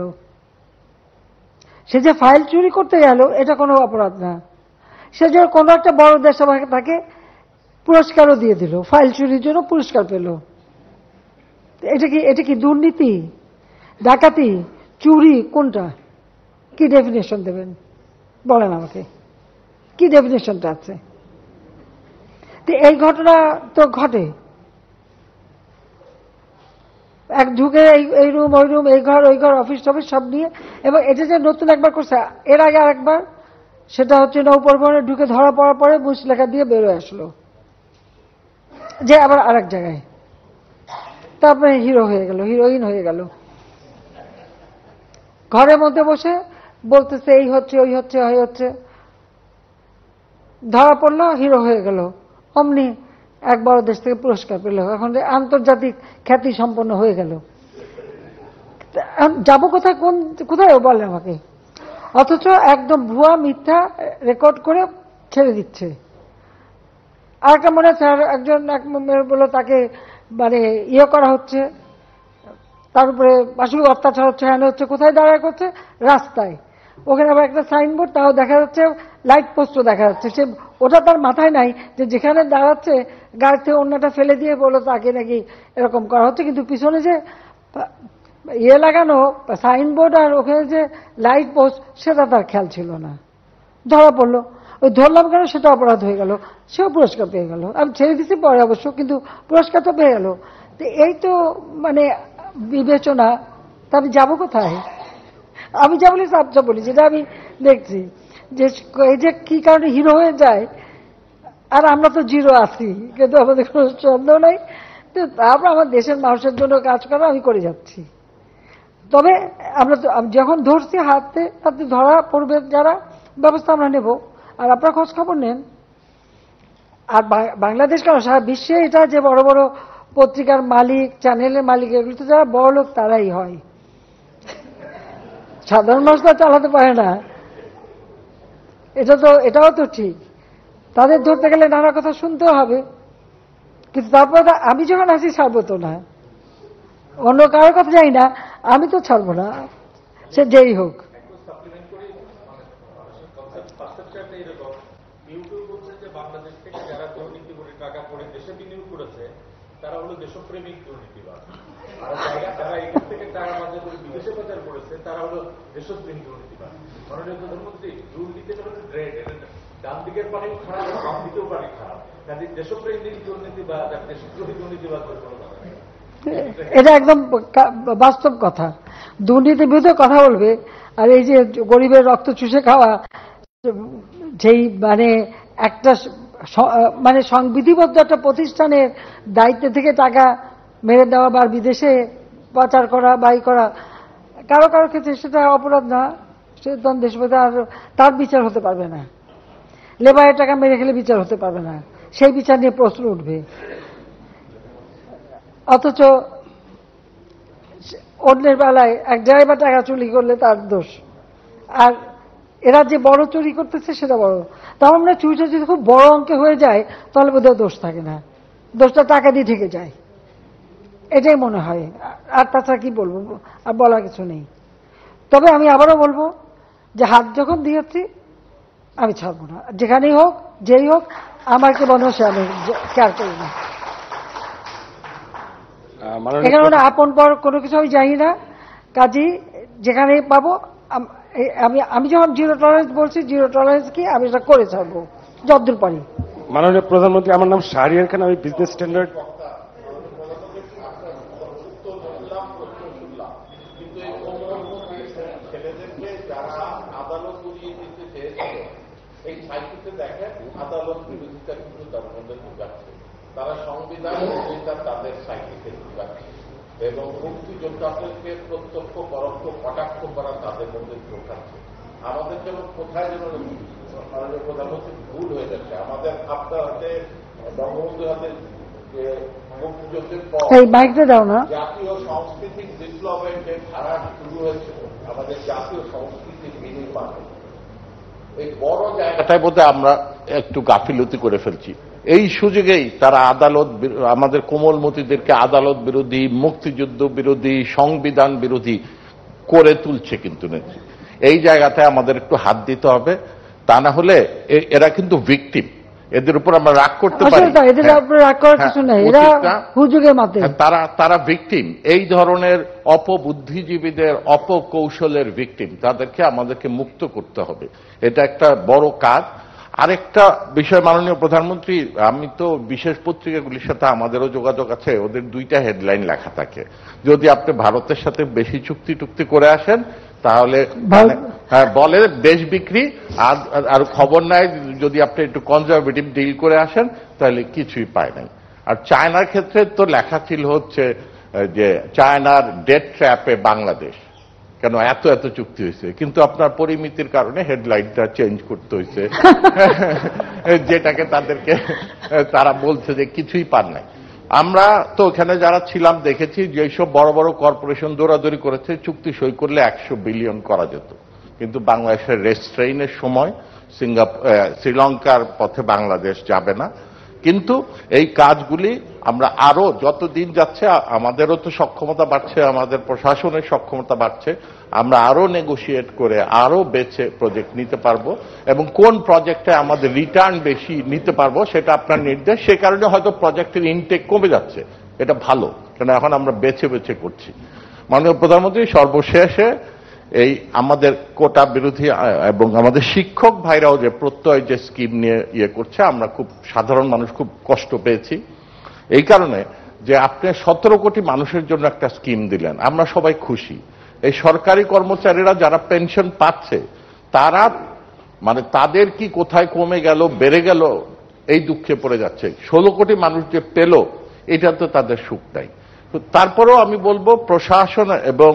S2: সে যে ফাইল চুরি করতে গেল এটা কোনো অপরাধ না, সে যে কোনো একটা বড় দেশ তাকে পুরস্কারও দিয়ে দিল, ফাইল চুরির জন্য পুরস্কার পেল। এটা কি দুর্নীতি, ডাকাতি, চুরি, কোনটা? কি ডেফিনেশন দেবেন বলেন আমাকে, কি ডেফিনেশনটা আছে? এই ঘটনা তো ঘটে, এক ঢুকে এই রুম ওই রুম, এই ঘর ওই ঘর, অফিস টফিস সব নিয়ে। এবং এটা যে নতুন একবার করছে, এর আগে আরেকবার, সেটা হচ্ছে নৌপরিবহনে ঢুকে ধরা পড়ার পরে মুচলেখা দিয়ে বেরোয় আসলো, যে আবার আরেক জায়গায়, তারপরে হিরো হয়ে গেল, হিরোইন হয়ে গেল। ঘরের মধ্যে বসে বলতেছে এই হচ্ছে ওই হচ্ছে ওই হচ্ছে, ধরা পড়লো, হিরো হয়ে গেল, অমনি এক বড় দেশ থেকে পুরস্কার পেল, এখন আন্তর্জাতিক খ্যাতি সম্পন্ন হয়ে গেল। যাবো কোথায়, কোথায় বলে আমাকে? অথচ একদম ভুয়া মিথ্যা রেকর্ড করে ছেড়ে দিচ্ছে। আর একটা মনে আছে, একজন বলল তাকে মানে করা হচ্ছে, তার উপরে মাসিক অত্যাচার হচ্ছে, হ্যাঁ হচ্ছে, কোথায় দাঁড়ায় করছে? রাস্তায়। ওখানে আবার একটা সাইনবোর্ড, তাও দেখা যাচ্ছে, লাইট পোস্টও দেখা যাচ্ছে। সে ওটা তার মাথায় নাই যে যেখানে দাঁড়াচ্ছে গাড়ি থেকে অন্যটা ফেলে দিয়ে বললো তাকে নাকি এরকম করা হচ্ছে, কিন্তু পিছনে যে লাগানো সাইনবোর্ড আর ওখানে যে লাইট পোস্ট সেটা তার খেয়াল ছিল না। ধরা পড়লো, ওই ধরলাম কেন, সেটা অপরাধ হয়ে গেল, সেও পুরস্কার পেয়ে গেল। আমি ছেড়ে দিচ্ছি পরে অবশ্য, কিন্তু পুরস্কার তো পেয়ে গেল। তো এই তো মানে বিবেচনা। তা আমি যাবো কোথায়? আমি যা বলি সাবজা বলি, যেটা আমি দেখছি যে এই যে কি কারণে হিরো হয়ে যায়, আর আমরা তো জিরো আছি, কিন্তু আমাদের কোনো সন্দেহ নাই। তো তারপর আমার দেশের মানুষের জন্য কাজ করা আমি করে যাচ্ছি। তবে আমরা তো যখন ধরছি হাতে হাতে ধরা পড়বে যারা, ব্যবস্থা আমরা নেব। আর আপনারা খোঁজ খবর নেন। আর বাংলাদেশ কেন, সারা বিশ্বে এটা যে বড় বড় পত্রিকার মালিক, চ্যানেলের মালিক, এগুলো তো যারা বড় লোক তারাই হয়, সাধারণ মানুষ তো চালাতে পারে না। এটাও তো ঠিক, তাদের ধরতে গেলে নানা কথা শুনতে হবে, কিন্তু তারপর আমি যখন আসি ছাড়বো তো না, অন্য কারোর কথা জানি না, আমি তো ছাড়বো না, সে যেই হোক।
S8: তারা হলো দেশপ্রেমিক দুর্নীতিবাদ, আর যারা এখান থেকে টাকা বাজার করে বিদেশে পাচার করেছে তারা হলো দেশপ্রেমিক দুর্নীতিবাদ। মাননীয় প্রধানমন্ত্রী, দুর্নীতি হলো গ্রেড, ডান দিকের পানি খারাপ, বাম দিকেও পানি খারাপ, কাজে দেশপ্রেমিক দুর্নীতিবাদ আর দেশদ্রোহী দুর্নীতিবাদ কোনো কথা নেই।
S2: এটা একদম বাস্তব কথা। দুর্নীতির বিরুদ্ধে কথা বলবে, আর এই যে গরিবের রক্ত চুষে খাওয়া, যেই মানে একটা মানে সংবিধিবদ্ধ একটা প্রতিষ্ঠানের দায়িত্ব থেকে টাকা মেরে দেওয়া বা বিদেশে পাচার করা, বাই করা, কারো কারো ক্ষেত্রে সেটা অপরাধ না, সে তখন দেশপ্রতি আর তার বিচার হতে পারবে না। লেবারের টাকা মেরে খেলে বিচার হতে পারবে না, সেই বিচার নিয়ে প্রশ্ন উঠবে। অথচ অন্যের বেলায় এক ড্রাইভার টাকা চুরি করলে তার দোষ, আর এরা যে বড় চুরি করতেছে সেটা বড়। তার মানে চুরিটা যদি খুব বড় অঙ্কে হয়ে যায় তাহলে বোধহয় দোষ থাকে না, দোষটা টাকা দিয়ে থেকে যায়, এটাই মনে হয়। আর তাছাড়া কি বলবো, আর বলার কিছু নেই। তবে আমি আবারও বলবো যে হাত যখন দিয়েছি আমি ছাড়বো না, যেখানেই হোক যেই হোক, আমাকে বলো সে আমি কেয়ার করি না। এখানে আপন পর কোনো কিছু আমি জানি না, কাজেই যেখানে পাবো আমি যখন জিরো টলারেন্স বলছি, জিরো টলারেন্স কি আমি এটা করে ছাড়বো যতদূর পারি।
S9: মাননীয় প্রধানমন্ত্রী, আমার নাম শাহরিয়ার খান, আমি বিজনেস স্ট্যান্ডার্ড।
S1: এই সাইকেলতে দেখেন আদালত বিরোধিতা কিন্তু তার মধ্যে ঢুকাচ্ছে, তারা সংবিধান বিরোধিতা তাদের সাইকেলকে ঢুকাচ্ছে এবং মুক্তিযোদ্ধাদেরকে প্রত্যক্ষ পরোক্ষ কটাক্ষ করা তাদের মধ্যে ঢুকাচ্ছে। আমাদের যেন কোথায় যেন মাননীয় প্রধানমন্ত্রী ভুল হয়ে যাচ্ছে। আমাদের আপনার হাতে বঙ্গবন্ধুর হাতে যে মুক্তিযুদ্ধের পর জাতীয় সাংস্কৃতিক বিপ্লবের যে ধারা শুরু হয়েছিল, আমাদের জাতীয় সংস্কৃতির বিনির্মাণ, এই বড় জায়গাটায় বোধ আমরা একটু গাফিলতি করে ফেলছি। এই সুযোগেই তারা আদালত, আমাদের কোমলমতিদেরকে আদালত বিরোধী, মুক্তিযুদ্ধ বিরোধী, সংবিধান বিরোধী করে তুলছে। কিন্তু এই জায়গাটায় আমাদের একটু হাত দিতে হবে, তা না হলে এরা কিন্তু ভিকটিম, এদের উপর আমরা রাগ করতে পারি, তারা ভিকটিম, এই ধরনের অপবুদ্ধিজীবীদের অপকৌশলের ভিকটিম, তাদেরকে আমাদেরকে মুক্ত করতে হবে। এটা একটা বড় কাজ। আরেকটা বিষয়, মাননীয় প্রধানমন্ত্রী, আমি তো বিশেষ পত্রিকাগুলির সাথে আমাদেরও যোগাযোগ আছে, ওদের দুইটা হেডলাইন লেখা থাকে, যদি আপনি ভারতের সাথে বেশি চুক্তি টুক্তি করে আসেন তাহলে বলে দেশ বিক্রি, আর খবর নাই যদি আপনি একটু কনজারভেটিভ ডিল করে আসেন তাহলে কিছুই পায় নাই। আর চায়নার ক্ষেত্রে তো লেখা ছিল হচ্ছে যে চায়নার ডেট ট্র্যাপে বাংলাদেশ, কেন এত এত চুক্তি হয়েছে, কিন্তু আপনার পরিমিতির কারণে হেডলাইনটা চেঞ্জ করতে হয়েছে, যেটাকে তারা বলছে যে কিছুই পান নাই। আমরা তো ওখানে যারা ছিলাম দেখেছি যে এইসব বড় বড় কর্পোরেশন দৌড়াদৌড়ি করেছে, চুক্তি সই করলে 100 বিলিয়ন করা যেত, কিন্তু বাংলাদেশের রেস্ট্রেইনের সময় শ্রীলঙ্কার পথে বাংলাদেশ যাবে না। কিন্তু এই কাজগুলি আমরা আরো যত দিন যাচ্ছে, আমাদেরও তো সক্ষমতা বাড়ছে, আমাদের প্রশাসনের সক্ষমতা বাড়ছে, আমরা আরো নেগোশিয়েট করে আরো বেছে প্রজেক্ট নিতে পারবো, এবং কোন প্রজেক্টে আমাদের রিটার্ন বেশি নিতে পারবো সেটা আপনার নির্দেশ। সে কারণে হয়তো প্রজেক্টের ইনটেক কমে যাচ্ছে, এটা ভালো, কারণ এখন আমরা বেছে বেছে করছি। মাননীয় প্রধানমন্ত্রী, সর্বশেষে এই আমাদের কোটা বিরোধী এবং আমাদের শিক্ষক ভাইরাও যে প্রত্যয় যে স্কিম নিয়ে ইয়ে করছে, আমরা খুব সাধারণ মানুষ খুব কষ্ট পেয়েছি এই কারণে যে আপনি 17 কোটি মানুষের জন্য একটা স্কিম দিলেন, আমরা সবাই খুশি। এই সরকারি কর্মচারীরা যারা পেনশন পাচ্ছে তারা মানে তাদের কি কোথায় কমে গেল বেড়ে গেল এই দুঃখে পড়ে যাচ্ছে। 16 কোটি মানুষ যে পেল এটা তো তাদের সুখ নাই। তারপরেও আমি বলবো প্রশাসন এবং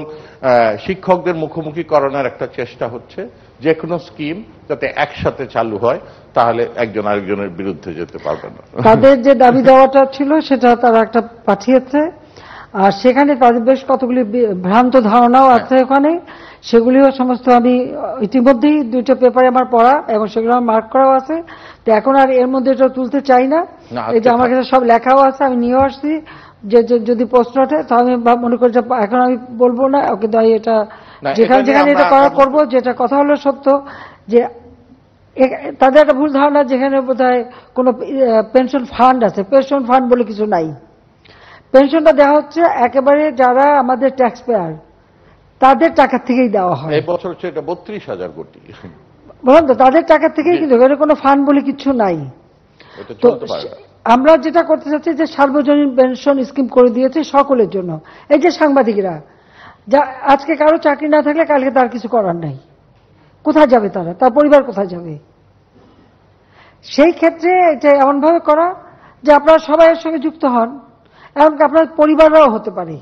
S1: শিক্ষকদের মুখোমুখি করানোর একটা চেষ্টা হচ্ছে, যে কোনো স্কিম যাতে একসাথে চালু হয়, তাহলে একজন আরেকজনের বিরুদ্ধে যেতে পারবে না।
S2: তাদের যে দাবি দেওয়াটা ছিল সেটা তারা একটা পাঠিয়েছে, আর সেখানে তাদের বেশ কতগুলি ভ্রান্ত ধারণাও আছে ওখানে, সেগুলিও সমস্ত আমি ইতিমধ্যেই 2টা পেপারে আমার পড়া এবং সেগুলো আমার মার্ক করাও আছে। তো এখন আর এর মধ্যে এটা তুলতে চাই না, এই যে আমার কাছে সব লেখাও আছে, আমি নিয়ে আসছি, যে যদি প্রশ্ন ওঠে তাহলে আমি মনে করি যে এখন আমি বলবো না, কিন্তু এটা যেখানে যেখানে এটা করা করবো। যেটা কথা হলো সত্য যে তাদের একটা ভুল ধারণা, যেখানে বোধহয় কোনো পেনশন ফান্ড আছে, পেনশন ফান্ড বলে কিছু নাই। পেনশনটা দেওয়া হচ্ছে একেবারে যারা আমাদের ট্যাক্স পেয়ার তাদের টাকা থেকেই দেওয়া হয়।
S1: এই বছর হচ্ছে এটা 32,000 কোটি,
S2: বলুন তো, তাদের টাকা থেকেই, কিন্তু এর কোনো ফান্ড বলে কিছু নাই। তো আমরা যেটা করতে চাচ্ছি যে সার্বজনীন পেনশন স্কিম করে দিয়েছে সকলের জন্য। এই যে সাংবাদিকরা, যা আজকে কারো চাকরি না থাকলে কালকে তার কিছু করার নাই, কোথায় যাবে তারা, তার পরিবার কোথায় যাবে? সেই ক্ষেত্রে এটা এমনভাবে করা যে আপনারা সবাই এর সঙ্গে যুক্ত হন, এমনকি আপনার পরিবাররাও হতে পারে।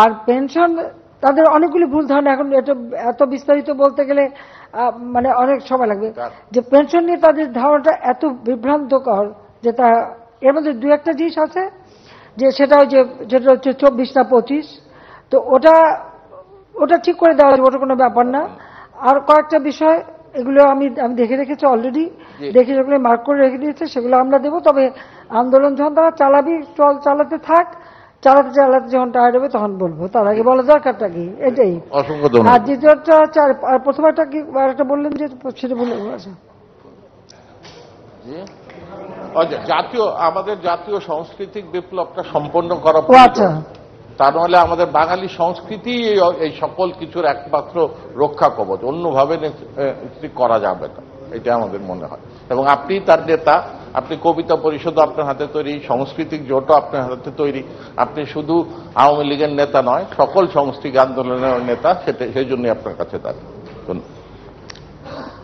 S2: আর পেনশন তাদের অনেকগুলি ভুল ধারণা, এখন এটা এত বিস্তারিত বলতে গেলে মানে অনেক সময় লাগবে। যে পেনশন নিয়ে তাদের ধারণাটা এত বিভ্রান্তকর যে তা এর মধ্যে 2-1টা জিনিস আছে, যে সেটা যেটা হচ্ছে 24 না 25, তো ওটা ঠিক করে দেওয়া যাবে, ওটা কোনো ব্যাপার না। আর কয়েকটা বিষয় এগুলো আমি দেখে রেখেছি অলরেডি, দেখে যেগুলো মার্ক করে রেখে দিয়েছে সেগুলো আমরা দেবো। তবে আন্দোলন যখন তারা চালাতে থাক, চালাতে যখন টায়ার্ড হবে তখন বলবো, তার আগে বলা দরকারটা কি, এটাই। আর দ্বিতীয়টা আর প্রথমটা কি একটা বললেন যে সেটা বলে
S10: আমাদের জাতীয় সাংস্কৃতিক বিপ্লবটা সম্পন্ন করা,
S2: আচ্ছা,
S10: তা নাহলে আমাদের বাঙালি সংস্কৃতি এই সকল কিছুর একমাত্র রক্ষা কবচ, অন্যভাবে করা যাবে না, এটা আমাদের মনে হয়। এবং আপনি তার নেতা, আপনি কবিতা পরিষদ আপনার হাতে তৈরি, সাংস্কৃতিক জোটও আপনার হাতে তৈরি, আপনি শুধু আওয়ামী লীগের নেতা নয়, সকল সাংস্কৃতিক আন্দোলনের নেতা, সেই জন্যই আপনার কাছে দাঁড়িয়ে।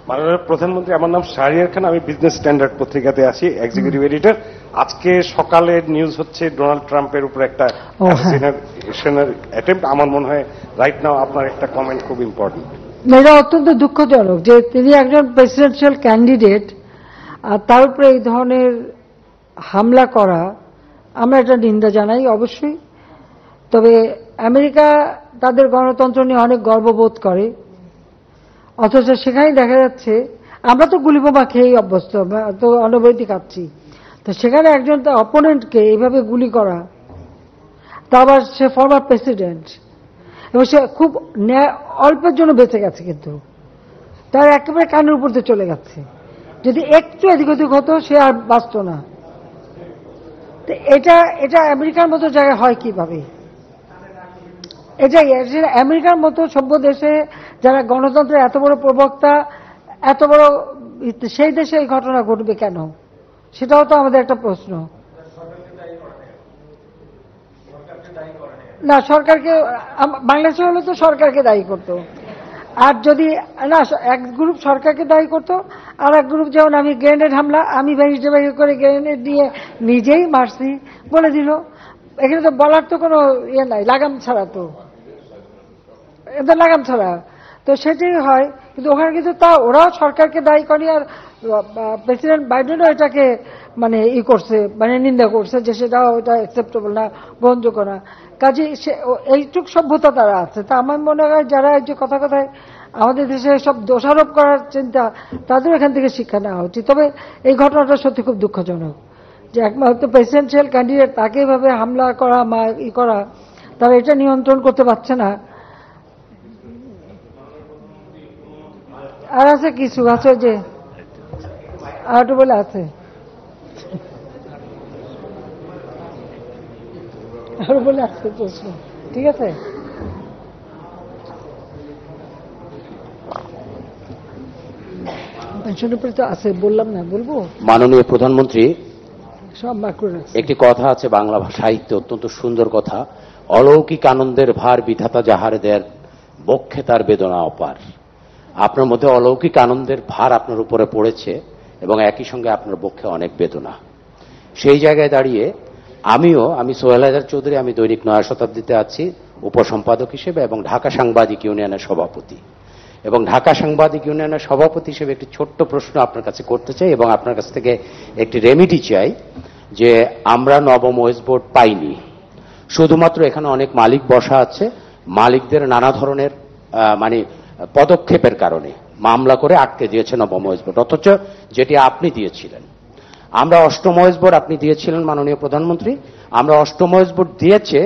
S9: মাননীয় প্রধানমন্ত্রী, আমার নাম শাহরিয়ার খান, আমি বিজনেস স্ট্যান্ডার্ড পত্রিকাতে আছি, এক্সিকিউটিভ এডিটর। আজকে সকালের নিউজ হচ্ছে ডোনাল্ড ট্রাম্পের উপর একটা অ্যাসাসিনেশনের অ্যাটেম্প্ট। আমার মনে হয় রাইট নাও আপনার একটা কমেন্ট খুব ইম্পর্টেন্ট।
S2: এটা অত্যন্ত দুঃখজনক যে তিনি একজন প্রেসিডেন্সিয়াল ক্যান্ডিডেট, আর তার উপরে এই ধরনের হামলা করা, আমরা এটা নিন্দা জানাই অবশ্যই। তবে আমেরিকা তাদের গণতন্ত্র নিয়ে অনেক গর্ববোধ করে, অথচ সেখানেই দেখা যাচ্ছে আমরা তো গুলিবোমা খেয়েই অভ্যস্ত, তো অনবরতি খাচ্ছি, তো সেখানে একজন তার অপোনেন্টকে এইভাবে গুলি করা, তা আবার সে ফরমার প্রেসিডেন্ট, এবং সে খুব অল্পের জন্য বেঁচে গেছে, কিন্তু তার একেবারে কানের উপর দিয়ে চলে গেছে। যদি একটু এদিক ওদিক হতো সে আর বাঁচত না। তো এটা আমেরিকার মতো জায়গায় হয় কিভাবে? এটাই আমেরিকার মতো সভ্য দেশে যারা গণতন্ত্রের এত বড় প্রবক্তা, এত বড়, সেই দেশে এই ঘটনা ঘটবে কেন? সেটাও তো আমাদের একটা প্রশ্ন। না, সরকারকে, বাংলাদেশে হলে তো সরকারকে দায়ী করতো, আর যদি না এক গ্রুপ সরকারকে দায়ী করতো, আর এক গ্রুপ যেমন আমি গ্রেনেড হামলা, আমি ভেঙে করে গ্রেনেড দিয়ে নিজেই মারছি বলে দিল। এখানে তো বলার তো কোনো ইয়ে নাই, লাগাম ছাড়া, তো এটা লাগাম ছাড়া, তো সেটাই হয়। কিন্তু ওখানে কিন্তু ওরাও সরকারকে দায়ী করে, আর প্রেসিডেন্ট বাইডেনও এটাকে মানে করছে, মানে নিন্দা করছে যে সেটাও এটা অ্যাকসেপ্টেবল না, গ্রহণযোগ্য না। কাজে এইটুক সভ্যতা তারা আছে। তা আমার মনে হয় যারা এই যে কথায় আমাদের দেশে সব দোষারোপ করার চিন্তা, তাদের এখান থেকে শিক্ষা নেওয়া উচিত। তবে এই ঘটনাটা সত্যি খুব দুঃখজনক যে একমাত্র প্রেসিডেন্সিয়াল ক্যান্ডিডেট তাকে এভাবে হামলা করা করা, তারা এটা নিয়ন্ত্রণ করতে পারছে না। আর আছে কিছু আছে যে আর বলে আছে, আর বলে আছে প্রশ্ন, ঠিক আছে। পেনশনের উপরে তো আছে, বললাম না, বলবো।
S11: মাননীয় প্রধানমন্ত্রী,
S2: সব মাইক্রো
S11: একটি কথা আছে বাংলা সাহিত্যে, অত্যন্ত সুন্দর কথা, অলৌকিক আনন্দের ভার বিধাতা যাহারে দেন, বক্ষে তার বেদনা অপার। আপনার মধ্যে অলৌকিক আনন্দের ভার আপনার উপরে পড়েছে এবং একই সঙ্গে আপনার বক্ষে অনেক বেদনা। সেই জায়গায় দাঁড়িয়ে আমি সোহেল হায়দার চৌধুরী, আমি দৈনিক নয়া শতাব্দীতে আছি উপসম্পাদক হিসেবে এবং ঢাকা সাংবাদিক ইউনিয়নের সভাপতি। এবং ঢাকা সাংবাদিক ইউনিয়নের সভাপতি হিসেবে একটি ছোট্ট প্রশ্ন আপনার কাছে করতে চাই এবং আপনার কাছ থেকে একটি রেমিডি চাই যে আমরা নবম ওয়েজ বোর্ড পাইনি, শুধুমাত্র এখানে অনেক মালিক বসা আছে, মালিকদের নানা ধরনের মানে পদক্ষেপের কারণে মামলা করে আটকে দিয়েছে নবম ওয়েজ বোর্ড, অথচ যেটি আপনি দিয়েছিলেন। আমরা অষ্টম ওয়েজ বোর্ড আপনি দিয়েছিলেন মাননীয় প্রধানমন্ত্রী, আমরা অষ্টম ওয়েজ বোর্ড দিয়েছে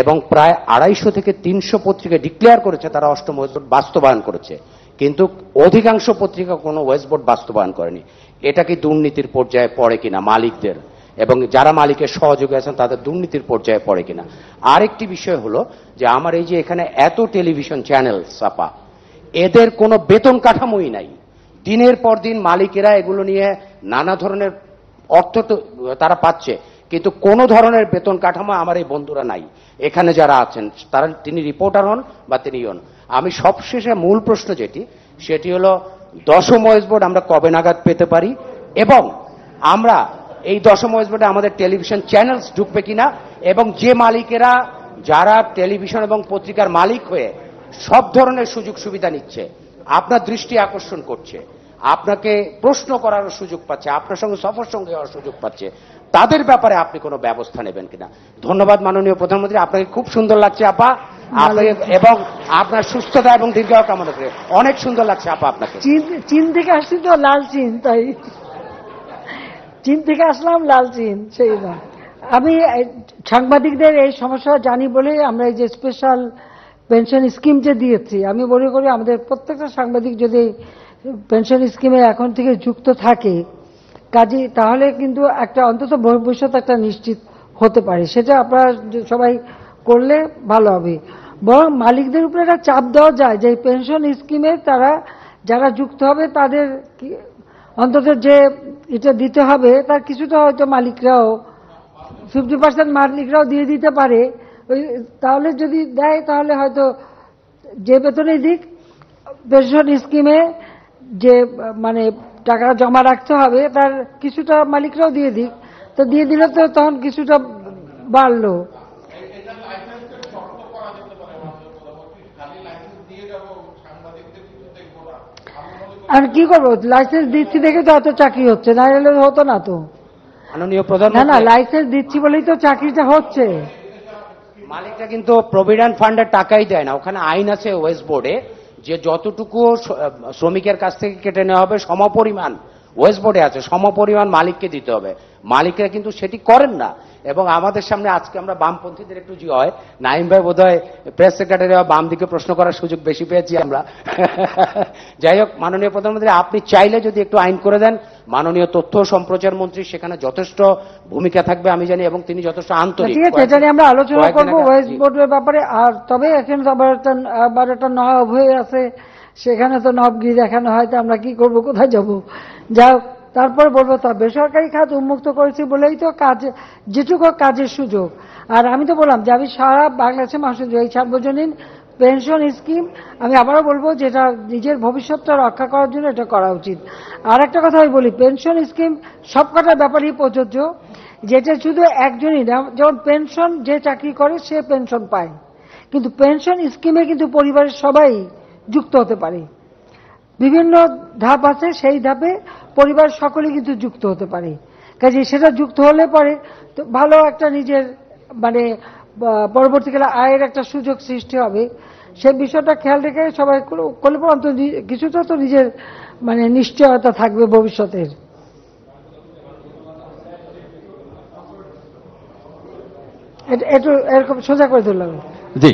S11: এবং প্রায় 250 থেকে 300 পত্রিকা ডিক্লেয়ার করেছে তারা অষ্টম ওয়েজ বোর্ড বাস্তবায়ন করেছে, কিন্তু অধিকাংশ পত্রিকা কোনো ওয়েজ বোর্ড বাস্তবায়ন করেনি। এটা কি দুর্নীতির পর্যায়ে পড়ে কিনা মালিকদের এবং যারা মালিকের সহযোগী আছেন তাদের দুর্নীতির পর্যায়ে পড়ে কিনা? আরেকটি বিষয় হলো যে আমার এই যে এখানে এত টেলিভিশন চ্যানেল ছাপা, এদের কোনো বেতন কাঠামোই নাই। দিনের পর দিন মালিকেরা এগুলো নিয়ে নানা ধরনের অর্থ তো তারা পাচ্ছে, কিন্তু কোনো ধরনের বেতন কাঠামো আমার এই বন্ধুরা নাই এখানে যারা আছেন, তারা তিনি রিপোর্টার হন বা তিনি হন। আমি সবশেষে মূল প্রশ্ন সেটি হলো 10ম ওয়েজ বোর্ড আমরা কবে নাগাদ পেতে পারি এবং আমরা এই 10ম ওয়েজ বোর্ডে আমাদের টেলিভিশন চ্যানেলস ঢুকবে কিনা, এবং যে মালিকেরা যারা টেলিভিশন এবং পত্রিকার মালিক হয়ে সব ধরনের সুযোগ সুবিধা নিচ্ছে, আপনার দৃষ্টি আকর্ষণ করছে, আপনাকে প্রশ্ন করার সুযোগ পাচ্ছে, আপনার সঙ্গে সফর সঙ্গে হওয়ার সুযোগ পাচ্ছে, তাদের ব্যাপারে আপনি কোনো ব্যবস্থা নেবেন কিনা? ধন্যবাদ মাননীয় প্রধানমন্ত্রী, আপনাকে খুব সুন্দর লাগছে আপা, এবং আপনার সুস্থতা এবং দীর্ঘায়ু কামনা করে। অনেক সুন্দর লাগছে আপা আপনাকে।
S2: চীন থেকে আসছি তো, লাল চীন, তাই চীন থেকে আসলাম, লাল চীন সেই না। আমি সাংবাদিকদের এই সমস্যা জানি বলে আমরা এই যে স্পেশাল পেনশন স্কিম যে দিয়েছি, আমি মনে করি আমাদের প্রত্যেকটা সাংবাদিক যদি পেনশন স্কিমে এখন থেকে যুক্ত থাকে কাজে, তাহলে কিন্তু একটা অন্তত ভবিষ্যৎ একটা নিশ্চিত হতে পারে। সেটা আপনারা সবাই করলে ভালো হবে। বরং মালিকদের উপরে একটা চাপ দেওয়া যায় যে পেনশন স্কিমে তারা যারা যুক্ত হবে তাদের অন্তত যে এটা দিতে হবে তার কিছুটা হয়তো মালিকরাও 50% মালিকরাও দিয়ে দিতে পারে। তাহলে যদি দেয় তাহলে হয়তো যে বেতনেই দিক পেনশন স্কিমে যে মানে টাকা জমা রাখতে হবে তার কিছুটা মালিকরাও দিয়ে দিক, তো দিয়ে দিলে তো তখন কিছুটা বাড়লো। আর কি করবো, লাইসেন্স দিচ্ছি দেখে তো এত চাকরি হচ্ছে, না হলে হতো না তো।
S11: মাননীয় প্রধান,
S2: না লাইসেন্স দিচ্ছি বলেই তো চাকরিটা হচ্ছে।
S11: মালিকরা কিন্তু প্রভিডেন্ট ফান্ডের টাকাই দেয় না, ওখানে আইন আছে ওয়েস্ট বোর্ডে যে যতটুকু শ্রমিকের কাছ থেকে কেটে নেওয়া হবে সমপরিমাণ, ওয়েস্ট বোর্ডে আছে সমপরিমাণ মালিককে দিতে হবে। মালিকরা কিন্তু সেটি করেন না। এবং আমাদের সামনে আজকে আমরা বামপন্থীদের একটু হয়, নাইম ভাই বোধহয় প্রেস সেক্রেটারি বাম দিকে প্রশ্ন করার সুযোগ বেশি পেয়েছি আমরা। যাই হোক, মাননীয় প্রধানমন্ত্রী আপনি চাইলে যদি একটু আইন করে দেন, মাননীয় তথ্য ও সম্প্রচার মন্ত্রী সেখানে যথেষ্ট ভূমিকা থাকবে আমি জানি, এবং তিনি যথেষ্ট আন্তরিক।
S2: ঠিক আছে, এটা নিয়ে আমরা আলোচনা করবো ওয়েস্ট বোর্ডের ব্যাপারে। আর তবে এখানে তো আবার একটা নব হয়ে আছে, সেখানে তো নবগিরি দেখানো হয়, তো আমরা কি করব, কোথায় যাব? যাও, তারপর বলবো তা বেসরকারি খাত উন্মুক্ত করেছি বলেই তো কাজ, যেটুকু কাজের সুযোগ। আর আমি তো বললাম যে আমি সারা বাংলাদেশের মানুষের এই সার্বজনীন পেনশন স্কিম, আমি আবারও বলবো যে এটা নিজের ভবিষ্যৎটা রক্ষা করার জন্য এটা করা উচিত। আর একটা কথা আমি বলি, পেনশন স্কিম সবকটার ব্যাপারেই প্রযোজ্য, যেটা শুধু একজনই না। যেমন পেনশন যে চাকরি করে সে পেনশন পায়, কিন্তু পেনশন স্কিমে কিন্তু পরিবারের সবাই যুক্ত হতে পারে। বিভিন্ন ধাপ আছে, সেই ধাপে পরিবার সকলে কিন্তু যুক্ত হতে পারে। কাজে সেটা যুক্ত হলে পরে তো ভালো একটা নিজের মানে পরবর্তীকালে আয়ের একটা সুযোগ সৃষ্টি হবে। সেই বিষয়টা খেয়াল রেখে সবাই করলে পর অন্তত কিছুটা তো নিজের মানে নিশ্চয়তা থাকবে ভবিষ্যতের। একটু এরকম সোজা করে তুললাম।
S12: জি,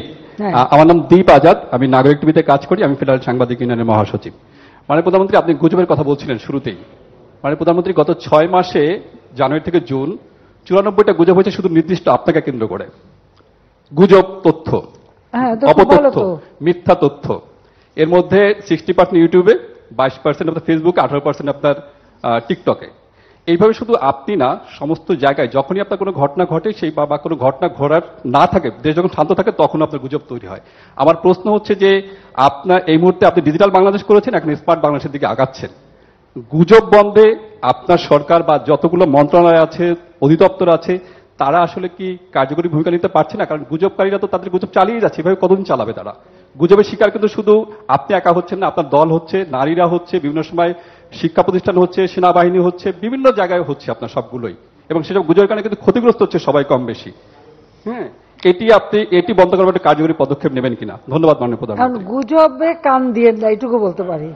S12: আমার নাম দীপ আজাদ, আমি নাগরিক টিভিতে কাজ করি, আমি ফেডারেল সাংবাদিক ইউনিয়নের মহাসচিব। মানে প্রধানমন্ত্রী, আপনি গুজবের কথা বলছিলেন শুরুতেই। মানে প্রধানমন্ত্রী, গত 6 মাসে জানুয়ারি থেকে জুন 94টা গুজব হয়েছে শুধু নির্দিষ্ট আপনাকে কেন্দ্র করে। গুজব, তথ্য, অপতথ্য, মিথ্যা তথ্য। এর মধ্যে 60% ইউটিউবে, 22% আপনার ফেসবুকে, 18% আপনার টিকটকে। এইভাবে শুধু আপনি না, সমস্ত জায়গায় যখনই আপনার কোনো ঘটনা ঘটে সেই বা কোনো ঘটনা ঘটার না থাকে, দেশ যখন শান্ত থাকে তখন আপনার গুজব তৈরি হয়। আমার প্রশ্ন হচ্ছে যে আপনার এই মুহূর্তে আপনি ডিজিটাল বাংলাদেশ করেছেন, এখন স্মার্ট বাংলাদেশের দিকে আগাচ্ছেন। গুজব বন্ধে আপনার সরকার বা যতগুলো মন্ত্রণালয় আছে, অধিদপ্তর আছে, তারা আসলে কি কার্যকরী ভূমিকা নিতে পারছে না? কারণ গুজবকারীরা তো তাদের গুজব চালিয়ে যাচ্ছে, এভাবে কতদিন চালাবে তারা? গুজবের শিকার কিন্তু শুধু আপনি একা হচ্ছেন না, আপনার দল হচ্ছে, নারীরা হচ্ছে, বিভিন্ন সময় শিক্ষা প্রতিষ্ঠান হচ্ছে, সেনাবাহিনী হচ্ছে, বিভিন্ন জায়গায় হচ্ছে আপনার সবগুলোই। এবং সেসব গুজবের কারণে কিন্তু ক্ষতিগ্রস্ত হচ্ছে সবাই কম বেশি। হ্যাঁ, এটি বন্ধ করার একটা কার্যকরী পদক্ষেপ নেবেন কিনা? ধন্যবাদ মাননীয় প্রধানমন্ত্রী।
S2: গুজবে কান দিয়েন না, এইটুকু বলতে পারি।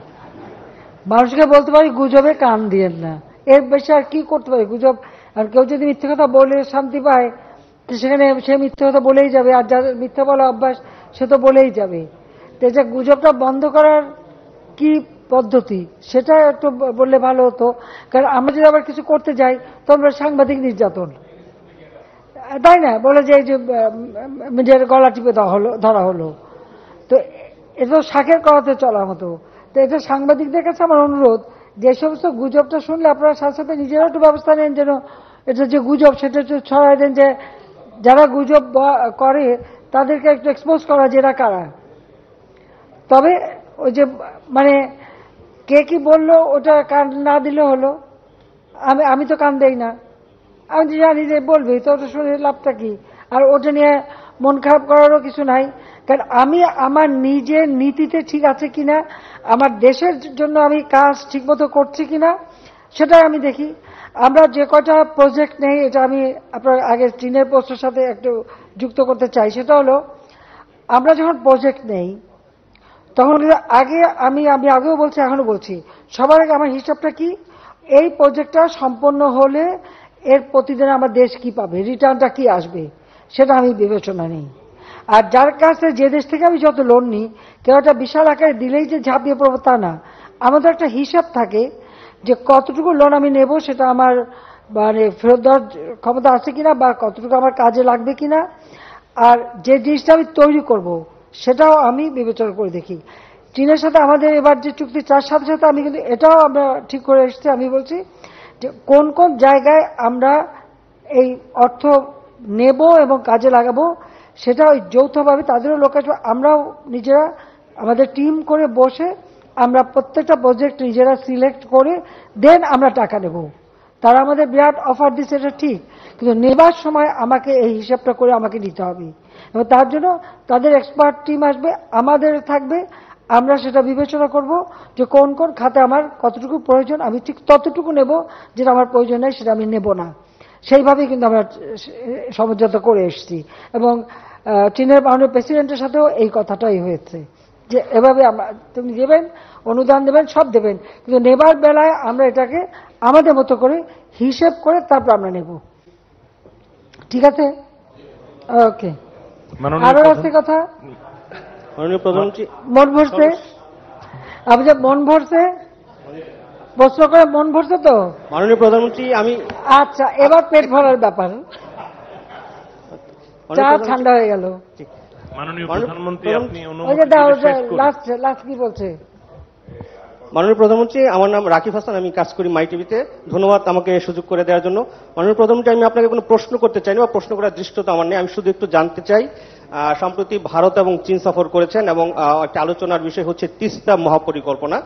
S2: মানুষকে বলতে পারি গুজবে কান দিয়েন না, এর বেশি আর কি করতে পারি? গুজব, আর কেউ যদি মিথ্যে কথা বলে শান্তি পায় সেখানে সে মিথ্যে কথা বলেই যাবে, আর যাদের মিথ্যে বলা অভ্যাস সে তো বলেই যাবে। তো যে গুজবটা বন্ধ করার কি পদ্ধতি সেটা একটু বললে ভালো হতো। কারণ আমরা যদি আবার কিছু করতে যাই তো আমরা সাংবাদিক নির্যাতন, তাই না? বলে যে মিডিয়ার গলা টিপে ধরা হলো, তো এটা শাকের করাতে চলার মতো। তো এটা সাংবাদিকদের কাছে আমার অনুরোধ, যে সমস্ত গুজবটা শুনলে আপনারা সাথে সাথে নিজেরা একটু ব্যবস্থা নেন, যেন এটা যে গুজব সেটা একটু ছড়াই দেন, যে যারা গুজব করে তাদেরকে একটু এক্সপোজ করা, যেটা কারা। তবে ওই যে মানে কে কি বললো ওটা কান না দিলে হলো, আমি তো কান দেই না, আমি তো জানি যে বলবি, তো ওটা শুনে লাভটা কি? আর ওটা নিয়ে মন খারাপ করারও কিছু নাই। কারণ আমি আমার নিজের নীতিতে ঠিক আছে কিনা, আমার দেশের জন্য আমি কাজ ঠিকমতো করছি কিনা সেটাই আমি দেখি। আমরা যে কটা প্রজেক্ট নেই, এটা আমি আপনার আগে চীনের পোস্টের সাথে একটু যুক্ত করতে চাই। সেটা হলো আমরা যখন প্রজেক্ট নেই তখন আগে আমি আগেও বলছি এখনো বলছি, সবার আগে আমার হিসাবটা কি, এই প্রজেক্টটা সম্পন্ন হলে এর প্রতিদিন আমার দেশ কি পাবে, রিটার্নটা কি আসবে, সেটা আমি বিবেচনা নিই। আর যার কাছে যে দেশ থেকে আমি যত লোন নিই, কেউ একটা বিশাল আকারে দিলেই যে ঝাঁপিয়ে পড়বো তা না। আমাদের একটা হিসাব থাকে যে কতটুকু লোন আমি নেব, সেটা আমার মানে ফেরত দেওয়ার ক্ষমতা আছে কিনা, বা কতটুকু আমার কাজে লাগবে কিনা, আর যে জিনিসটা আমি তৈরি করব সেটাও আমি বিবেচনা করে দেখি। চীনের সাথে আমাদের এবার যে চুক্তি, তার সাথে সাথে আমি কিন্তু এটাও আমরা ঠিক করে এসেছি, আমি বলছি যে কোন কোন জায়গায় আমরা এই অর্থ নেব এবং কাজে লাগাবো, সেটা ওই যৌথভাবে তাদেরও লোক আসবে, আমরাও নিজেরা আমাদের টিম করে বসে আমরা প্রত্যেকটা প্রজেক্ট নিজেরা সিলেক্ট করে দেন আমরা টাকা নেব। তারা আমাদের বিরাট অফার দিচ্ছে, এটা ঠিক, কিন্তু নেবার সময় আমাকে এই হিসাবটা করে আমাকে নিতে হবে, এবং তার জন্য তাদের এক্সপার্ট টিম আসবে, আমাদের থাকবে, আমরা সেটা বিবেচনা করব যে কোন কোন খাতে আমার কতটুকু প্রয়োজন, আমি ঠিক ততটুকু নেব, যেটা আমার প্রয়োজন নেই সেটা আমি নেব না। সেইভাবেই কিন্তু আমরা সমঝোতা করে এসেছি, এবং চীনের মাননীয় প্রেসিডেন্টের সাথেও এই কথাটাই হয়েছে যে এভাবে আমরা, তুমি দেবেন, অনুদান দেবেন, সব দেবেন, কিন্তু নেবার বেলায় আমরা এটাকে আমাদের মতো করে হিসেব করে তারপর আমরা নেব। ঠিক আছে, ওকে। আরো আছে কথা?
S13: মাননীয় প্রধানমন্ত্রী,
S2: মন ভরছে? আপনি যে মন ভরছে প্রশ্ন করে মন ভরছে তো?
S13: মাননীয় প্রধানমন্ত্রী, আমি
S2: আচ্ছা, এবার পেট ভরার ব্যাপার, চা ঠান্ডা হয়ে গেল।
S1: মাননীয় প্রধানমন্ত্রী, আপনি
S2: লাস্ট কি বলছে?
S13: মাননীয় প্রধানমন্ত্রী, আমার নাম রাকিব হাসান, আমি কাজ করি মাই টিভিতে। ধন্যবাদ আমাকে সুযোগ করে দেওয়ার জন্য। মাননীয় প্রধানমন্ত্রী, আমি আপনাকে কোনো প্রশ্ন করতে চাই না, বা প্রশ্ন করার দৃষ্টতা আমার নেই, আমি শুধু একটু জানতে চাই, সম্প্রতি ভারত এবং চীন সফর করেছেন এবং একটা আলোচনার বিষয় হচ্ছে তিস্তা মহাপরিকল্পনা।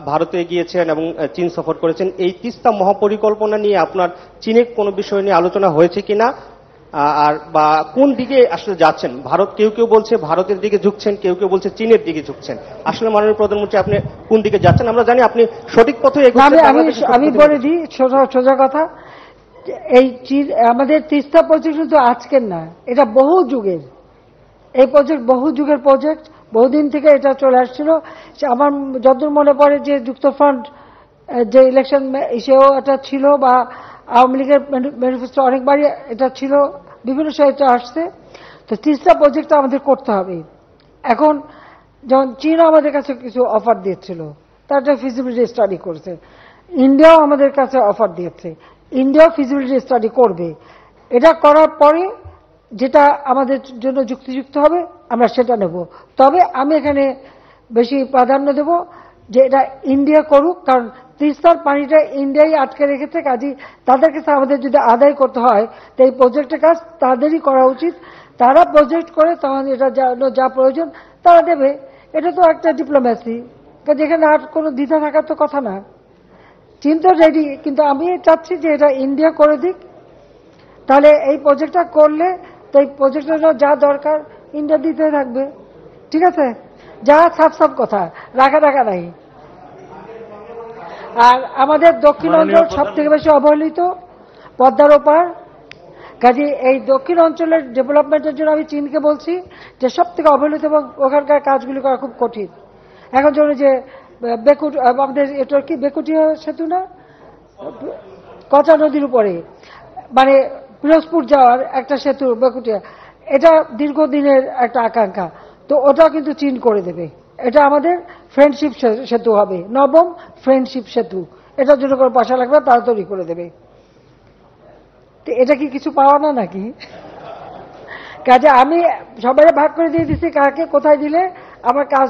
S13: ভারতে গিয়েছেন এবং চীন সফর করেছেন, এই তিস্তা মহাপরিকল্পনা নিয়ে আপনার চীনের কোনো বিষয় নিয়ে আলোচনা হয়েছে কিনা, আর বা কোন দিকে আসলে যাচ্ছেন? ভারত, কেউ কেউ বলছে ভারতের দিকে ঝুঁকছেন, কেউ কেউ বলছে চীনের দিকে ঝুঁকছেন, আসলে মাননীয় প্রধানমন্ত্রী আপনি কোন দিকে যাচ্ছেন? আমরা জানি আপনি সঠিক পথে এগোচ্ছেন।
S2: আমি বলে দিই সোজা কথা, এই আমাদের তিস্তা প্রজেক্ট কিন্তু আজকের না, এটা বহু যুগের, এই প্রজেক্ট বহু যুগের প্রজেক্ট, বহুদিন থেকে এটা চলে আসছিল। আমার যতদূর মনে পড়ে যে যুক্তফ্রন্ট যে ইলেকশন সেও এটা ছিল, বা আওয়ামী লীগের ম্যানিফেস্টো অনেকবারই এটা ছিল, বিভিন্ন সময় এটা আসছে। তো তিস্তা প্রজেক্টটা আমাদের করতে হবে। এখন যখন চীনও আমাদের কাছে কিছু অফার দিয়েছিল, তার একটা ফিজিবিলিটি স্টাডি করেছে, ইন্ডিয়াও আমাদের কাছে অফার দিয়েছে, ইন্ডিয়াও ফিজিবিলিটি স্টাডি করবে। এটা করার পরে যেটা আমাদের জন্য যুক্তিযুক্ত হবে আমরা সেটা নেব। তবে আমি এখানে বেশি প্রাধান্য দেব যে এটা ইন্ডিয়া করুক, কারণ তিস্তার পানিটা ইন্ডিয়াই আটকে রেখেছে, কাজেই তাদের কাছে আমাদের যদি আদায় করতে হয় তো এই প্রজেক্টের কাজ তাদেরই করা উচিত। তারা প্রজেক্ট করে তখন এটা যা প্রয়োজন তারা দেবে। এটা তো একটা ডিপ্লোম্যাসি, যেখানে আর কোনো দ্বিধা থাকার তো কথা না। চীন তো রেডি, কিন্তু আমি চাচ্ছি যে এটা ইন্ডিয়া করে দিক, তাহলে এই প্রজেক্টটা করলে তো এই প্রজেক্টের জন্য যা দরকার ইন্ডিয়া দিতে থাকবে। ঠিক আছে, যা সাফ কথা, রাখা নাই। আর আমাদের দক্ষিণ অঞ্চল সব থেকে বেশি অবহেলিত, পদ্মার ওপার, কাজে এই দক্ষিণ অঞ্চলের ডেভেলপমেন্টের জন্য আমি চীনকে বলছি যে সব থেকে অবহেলিত এবং ওখানকার কাজগুলি করা খুব কঠিন। এখন যেমন যে আমাদের এটা কি বেকুটিয়া সেতু না, কচা নদীর উপরে, মানে পিরোজপুর যাওয়ার একটা সেতু বেকুটিয়া, এটা দীর্ঘদিনের একটা আকাঙ্ক্ষা, তো ওটাও কিন্তু চীন করে দেবে। এটা আমাদের ফ্রেন্ডশিপ সেতু হবে, নবম ফ্রেন্ডশিপ সেতু, এটার জন্য কোনো পয়সা লাগবে, তারা তৈরি করে দেবে। এটা কি কিছু পাওয়া না নাকি? কাজে আমি সবাই ভাগ করে দিয়ে দিচ্ছি কাকে কোথায় দিলে আমার কাজ,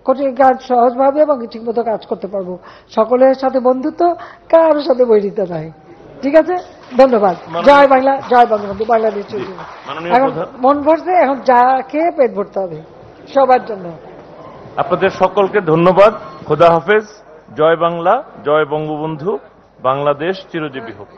S2: কঠিন কাজ সহজভাবে এবং ঠিক মতো কাজ করতে পারবো। সকলের সাথে বন্ধুত্ব, কারোর সাথে বৈরিতা নাই। ঠিক আছে, ধন্যবাদ। জয় বাংলা, জয় বঙ্গবন্ধু, বাংলাদেশ। এখন মন ভরছে, এখন যা খেয়ে পেট ভরতে হবে সবার জন্য।
S1: আপনাদের সকলকে ধন্যবাদ। খোদা হাফেজ। জয় বাংলা, জয় বঙ্গবন্ধু, বাংলাদেশ চিরজীবী হোক।